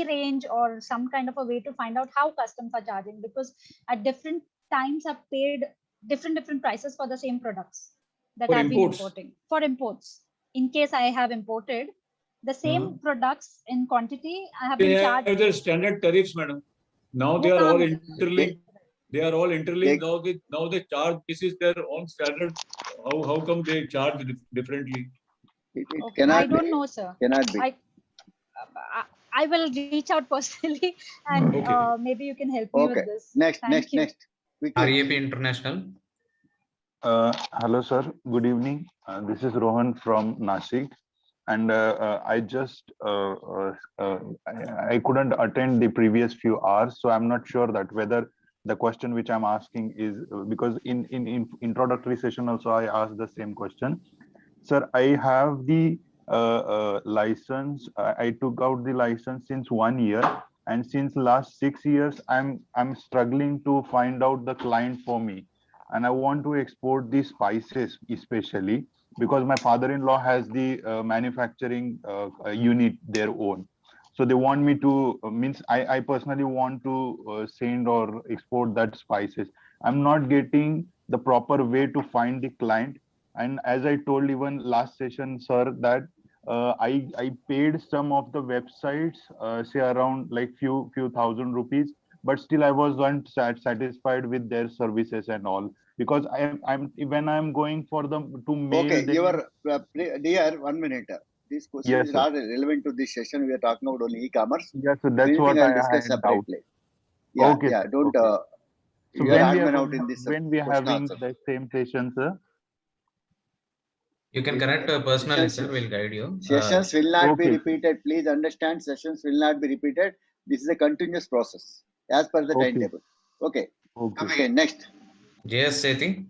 [SPEAKER 3] range or some kind of a way to find out how customs are charging? Because at different times are paid different prices for the same products that
[SPEAKER 9] For
[SPEAKER 3] I've been
[SPEAKER 9] imports.
[SPEAKER 3] importing. For imports, in case I have imported the same products in quantity, I have
[SPEAKER 9] They
[SPEAKER 3] been
[SPEAKER 9] have
[SPEAKER 3] charged.
[SPEAKER 9] their standard tariffs, madam. Now they are all interlinked. They are all interlinked. Now they charge. This is their own standard. How come they charge differently?
[SPEAKER 3] Okay, I don't know, sir.
[SPEAKER 2] Cannot be.
[SPEAKER 3] I will reach out personally and maybe you can help me with this.
[SPEAKER 2] Next.
[SPEAKER 12] REAP International.
[SPEAKER 6] Hello, sir. Good evening. This is Rohan from Nashik, and I couldn't attend the previous few hours, so I'm not sure that whether the question which I'm asking is because in introductory session also I asked the same question. Sir, I have the license. I took out the license since 1 year, and since last 6 years, I'm struggling to find out the client for me, and I want to export the spices especially because my father-in-law has the manufacturing unit their own. So they want me to means I personally want to send or export that spices. I'm not getting the proper way to find the client. And as I told even last session, sir, that I paid some of the websites, say around like few thousand rupees, but still I wasn't satisfied with their services and all because I'm when I'm going for them to mail.
[SPEAKER 2] Okay,
[SPEAKER 6] them,
[SPEAKER 2] your dear, 1 minute. This question
[SPEAKER 6] Yes,
[SPEAKER 2] is
[SPEAKER 6] sir.
[SPEAKER 2] not relevant to this session. We are talking about only e-commerce.
[SPEAKER 6] Yes, so that's
[SPEAKER 2] Anything
[SPEAKER 6] what
[SPEAKER 2] I'll
[SPEAKER 6] I
[SPEAKER 2] discuss
[SPEAKER 6] had doubt.
[SPEAKER 2] separately. Yeah,
[SPEAKER 6] Okay,
[SPEAKER 2] yeah.
[SPEAKER 6] sir.
[SPEAKER 2] Don't.
[SPEAKER 6] Okay. So
[SPEAKER 2] You are admin out in this
[SPEAKER 6] when we are
[SPEAKER 2] question
[SPEAKER 6] having
[SPEAKER 2] answer.
[SPEAKER 6] the same session, sir?
[SPEAKER 12] You can connect personally, sir. We'll guide you.
[SPEAKER 2] Sessions will not be repeated. Please understand, sessions will not be repeated. This is a continuous process as per the timetable. Okay. Come again. Next.
[SPEAKER 12] JS Sethi.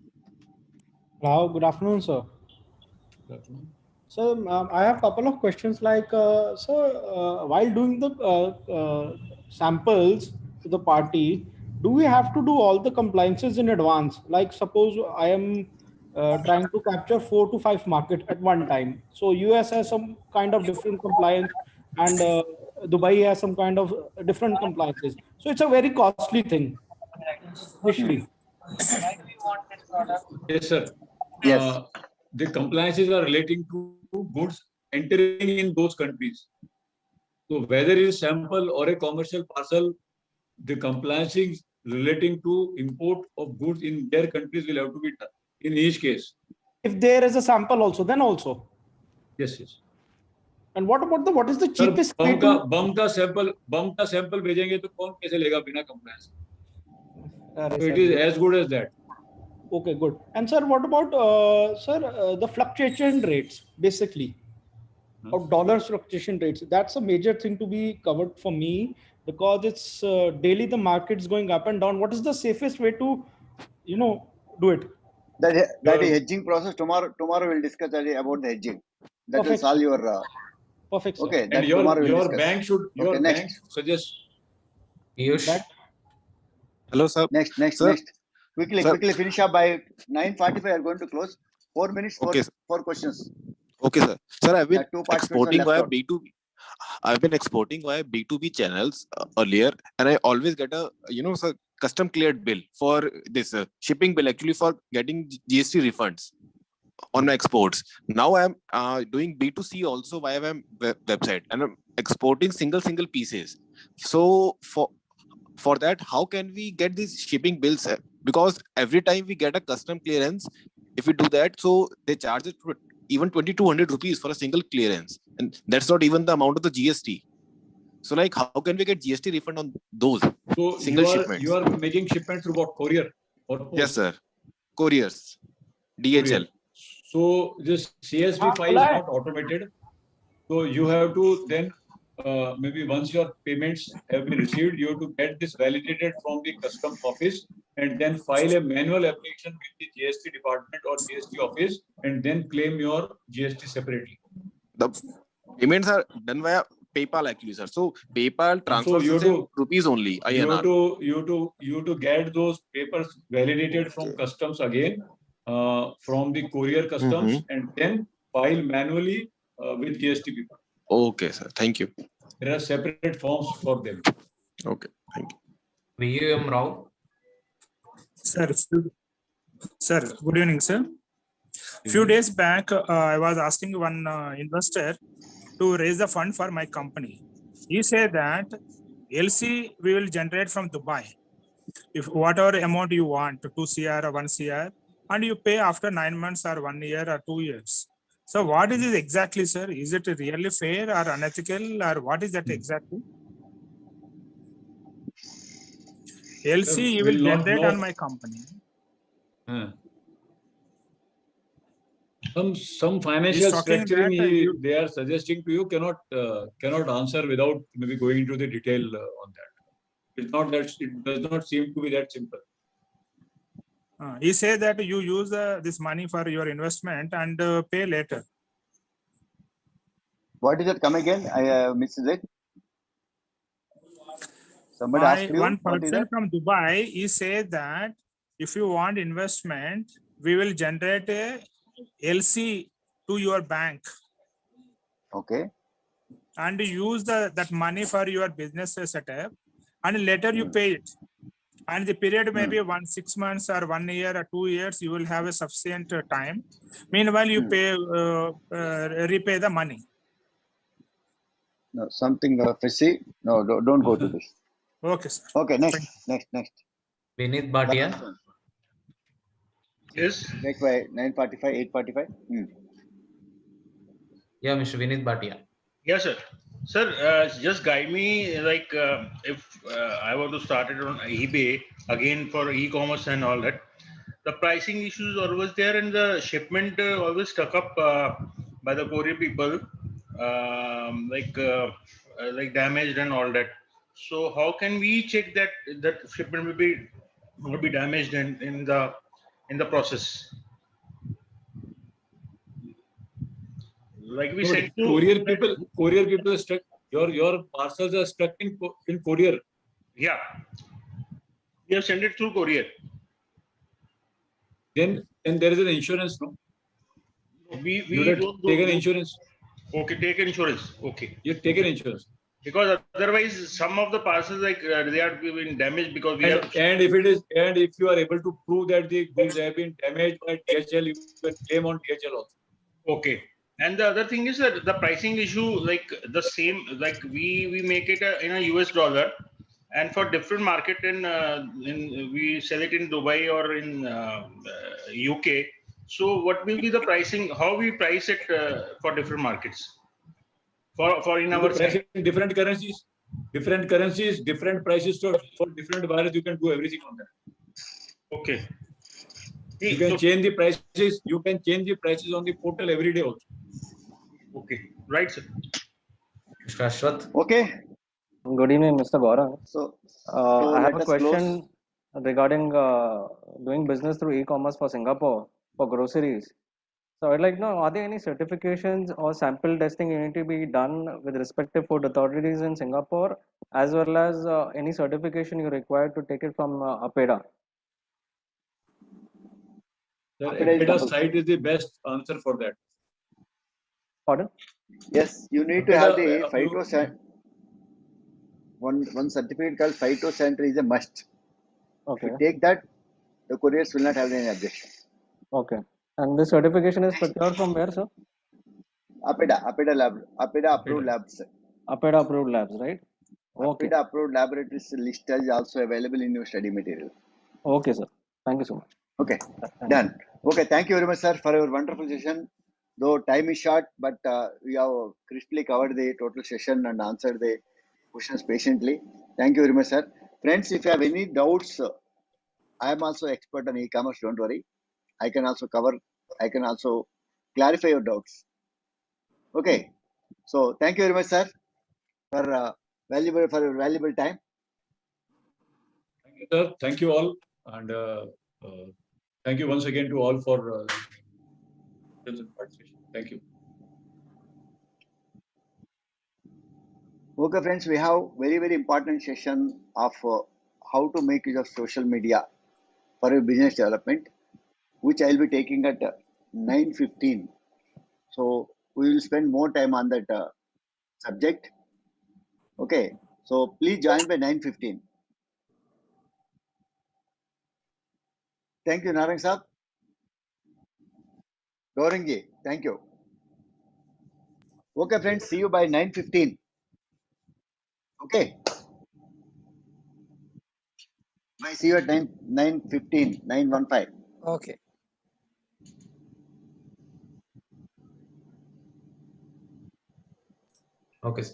[SPEAKER 7] Hello, good afternoon, sir. So I have a couple of questions like, while doing the samples to the party, do we have to do all the compliances in advance? Like suppose I am trying to capture 4 to 5 markets at one time. So US has some kind of different compliance and Dubai has some kind of different compliances. So it's a very costly thing. Initially.
[SPEAKER 9] Yes, sir.
[SPEAKER 2] Yes.
[SPEAKER 9] The compliances are relating to goods entering in those countries. So whether it is sample or a commercial parcel, the compliances relating to import of goods in their countries will have to be done in each case.
[SPEAKER 7] If there is a sample also, then also.
[SPEAKER 9] Yes, yes.
[SPEAKER 7] And what about what is the cheapest way to?
[SPEAKER 9] बम का sample भेजेंगे तो कौन कैसे लेगा बिना compliance? So it is as good as that.
[SPEAKER 7] Okay, good. And sir, what about the fluctuation rates basically, of dollar fluctuation rates? That's a major thing to be covered for me because it's daily the market's going up and down. What is the safest way to, do it?
[SPEAKER 2] That is hedging process. Tomorrow we'll discuss about the hedging. That will solve your.
[SPEAKER 7] Perfect. Sir.
[SPEAKER 2] Okay.
[SPEAKER 9] And your bank should
[SPEAKER 2] next.
[SPEAKER 9] Suggest.
[SPEAKER 11] Hello, sir.
[SPEAKER 2] Next. Quickly finish up by 9:45. We are going to close. 4 minutes for questions.
[SPEAKER 11] Okay, sir. Sir, I've been
[SPEAKER 2] two
[SPEAKER 11] exporting
[SPEAKER 2] participants
[SPEAKER 11] via
[SPEAKER 2] left
[SPEAKER 11] B2B. I've been exporting via B2B channels earlier, and I always get a sir, custom cleared bill for this shipping bill actually for getting GST refunds on my exports. Now I'm doing B2C also via my website, and I'm exporting single pieces. So for that, how can we get these shipping bills? Because every time we get a custom clearance, if we do that, so they charge it even 2,200 rupees for a single clearance, and that's not even the amount of the GST. So like, how can we get GST refund on those single shipments?
[SPEAKER 9] You are making shipments through what, courier or post?
[SPEAKER 11] Yes, sir. Couriers, DHL.
[SPEAKER 9] Courier. So this CSV file is not automated. So you have to then maybe once your payments have been received, you have to get this validated from the customs office and then file a manual application with the GST department or GST office and then claim your GST separately.
[SPEAKER 11] The payments are done via PayPal actually, sir. So PayPal transfers
[SPEAKER 9] in
[SPEAKER 11] rupees only. INR.
[SPEAKER 9] You have to get those papers validated from customs again, from the courier customs, and then file manually with GST people.
[SPEAKER 11] Okay, sir. Thank you.
[SPEAKER 9] There are separate forms for them.
[SPEAKER 11] Okay, thank you.
[SPEAKER 12] VUM Rao.
[SPEAKER 8] Sir, good evening, sir. Few days back, I was asking one investor to raise the fund for my company. He said that LC we will generate from Dubai. If whatever amount you want, 2 CR or 1 CR, and you pay after 9 months or 1 year or 2 years. So what is it exactly, sir? Is it really fair or unethical, or what is that exactly? LC you will generate on my company.
[SPEAKER 9] Some financial structuring they are suggesting to you cannot answer without maybe going into the detail on that. It's not that it does not seem to be that simple.
[SPEAKER 8] He said that you use this money for your investment and pay later.
[SPEAKER 2] What is it? Come again? I missed it. Somebody
[SPEAKER 8] My
[SPEAKER 2] asked you,
[SPEAKER 8] one
[SPEAKER 2] what is
[SPEAKER 8] person
[SPEAKER 2] that?
[SPEAKER 8] from Dubai, he said that if you want investment, we will generate a LC to your bank.
[SPEAKER 2] Okay.
[SPEAKER 8] And use that money for your business setup, and later you pay it. And the period may be 6 months or 1 year or 2 years, you will have a sufficient time. Meanwhile, you pay repay the money.
[SPEAKER 2] No, something fishy. No, don't go to this.
[SPEAKER 8] Okay, sir.
[SPEAKER 2] Okay, next.
[SPEAKER 12] Vinith Bhatia.
[SPEAKER 2] Yes. Next by 9:45, 8:45.
[SPEAKER 12] Yeah, Mr. Vinith Bhatia.
[SPEAKER 10] Yes, sir. Sir, just guide me, like if I want to start it on eBay again for e-commerce and all that, the pricing issues always there and the shipment always stuck up by the courier people, like damaged and all that. So how can we check that shipment will be not be damaged in the process? Like we
[SPEAKER 9] No,
[SPEAKER 10] sent to
[SPEAKER 9] courier people are stuck. Your parcels are stuck in courier.
[SPEAKER 10] Yeah, we have sent it through courier.
[SPEAKER 9] Then there is an insurance, no?
[SPEAKER 10] We
[SPEAKER 9] don't take an insurance.
[SPEAKER 10] Okay, take an insurance. Okay.
[SPEAKER 9] You take an insurance.
[SPEAKER 10] Because otherwise, some of the parcels like they are being damaged because we have.
[SPEAKER 9] And if you are able to prove that the goods have been damaged by DHL, you can claim on DHL also.
[SPEAKER 10] Okay. And the other thing is that the pricing issue, like the same, like we make it in a US dollar, and for different market in we sell it in Dubai or in UK. So what will be the pricing? How we price it for different markets? For in our
[SPEAKER 9] price in different currencies, different prices for different buyers. You can do everything on that.
[SPEAKER 10] Okay.
[SPEAKER 9] You can change the prices. You can change the prices on the portal every day also.
[SPEAKER 10] Okay. Right, sir.
[SPEAKER 12] Shashwat.
[SPEAKER 2] Okay.
[SPEAKER 23] Good evening, Mr. Gaurav.
[SPEAKER 2] So
[SPEAKER 23] I have
[SPEAKER 2] let
[SPEAKER 23] a
[SPEAKER 2] us
[SPEAKER 23] question regarding doing business through e-commerce for Singapore for groceries. So I'd like to know, are there any certifications or sample testing you need to be done with respective food authorities in Singapore, as well as any certification you require to take it from APEDA?
[SPEAKER 9] The APEDA site is the best answer for that.
[SPEAKER 23] Pardon?
[SPEAKER 2] Yes, you need to have the phytosanitary. One certificate called phytosanitary is a must.
[SPEAKER 23] Okay.
[SPEAKER 2] If you take that, the couriers will not have any objection.
[SPEAKER 23] Okay. And the certification is procured from where, sir?
[SPEAKER 2] APEDA lab, APEDA approved labs.
[SPEAKER 23] APEDA approved labs, right? Okay.
[SPEAKER 2] APEDA approved laboratories list is also available in your study material.
[SPEAKER 23] Okay, sir. Thank you so much.
[SPEAKER 2] Okay, done. Okay, thank you very much, sir, for your wonderful session. Though time is short, but we have crisply covered the total session and answered the questions patiently. Thank you very much, sir. Friends, if you have any doubts, I am also expert on e-commerce. Don't worry. I can also clarify your doubts. Okay. So thank you very much, sir, for your valuable time.
[SPEAKER 9] Thank you, sir. Thank you all, and thank you once again to all for participation. Thank you.
[SPEAKER 2] Okay, friends, we have very important session of how to make use of social media for your business development, which I will be taking at 9:15 So we will spend more time on that subject. Okay. So please join by 9:15. Thank you, Narang Saab. Gaurangi, thank you. Okay, friends, see you by 9:15. Okay. I see you at 9:15, 9:15.
[SPEAKER 5] Okay.
[SPEAKER 12] Okay.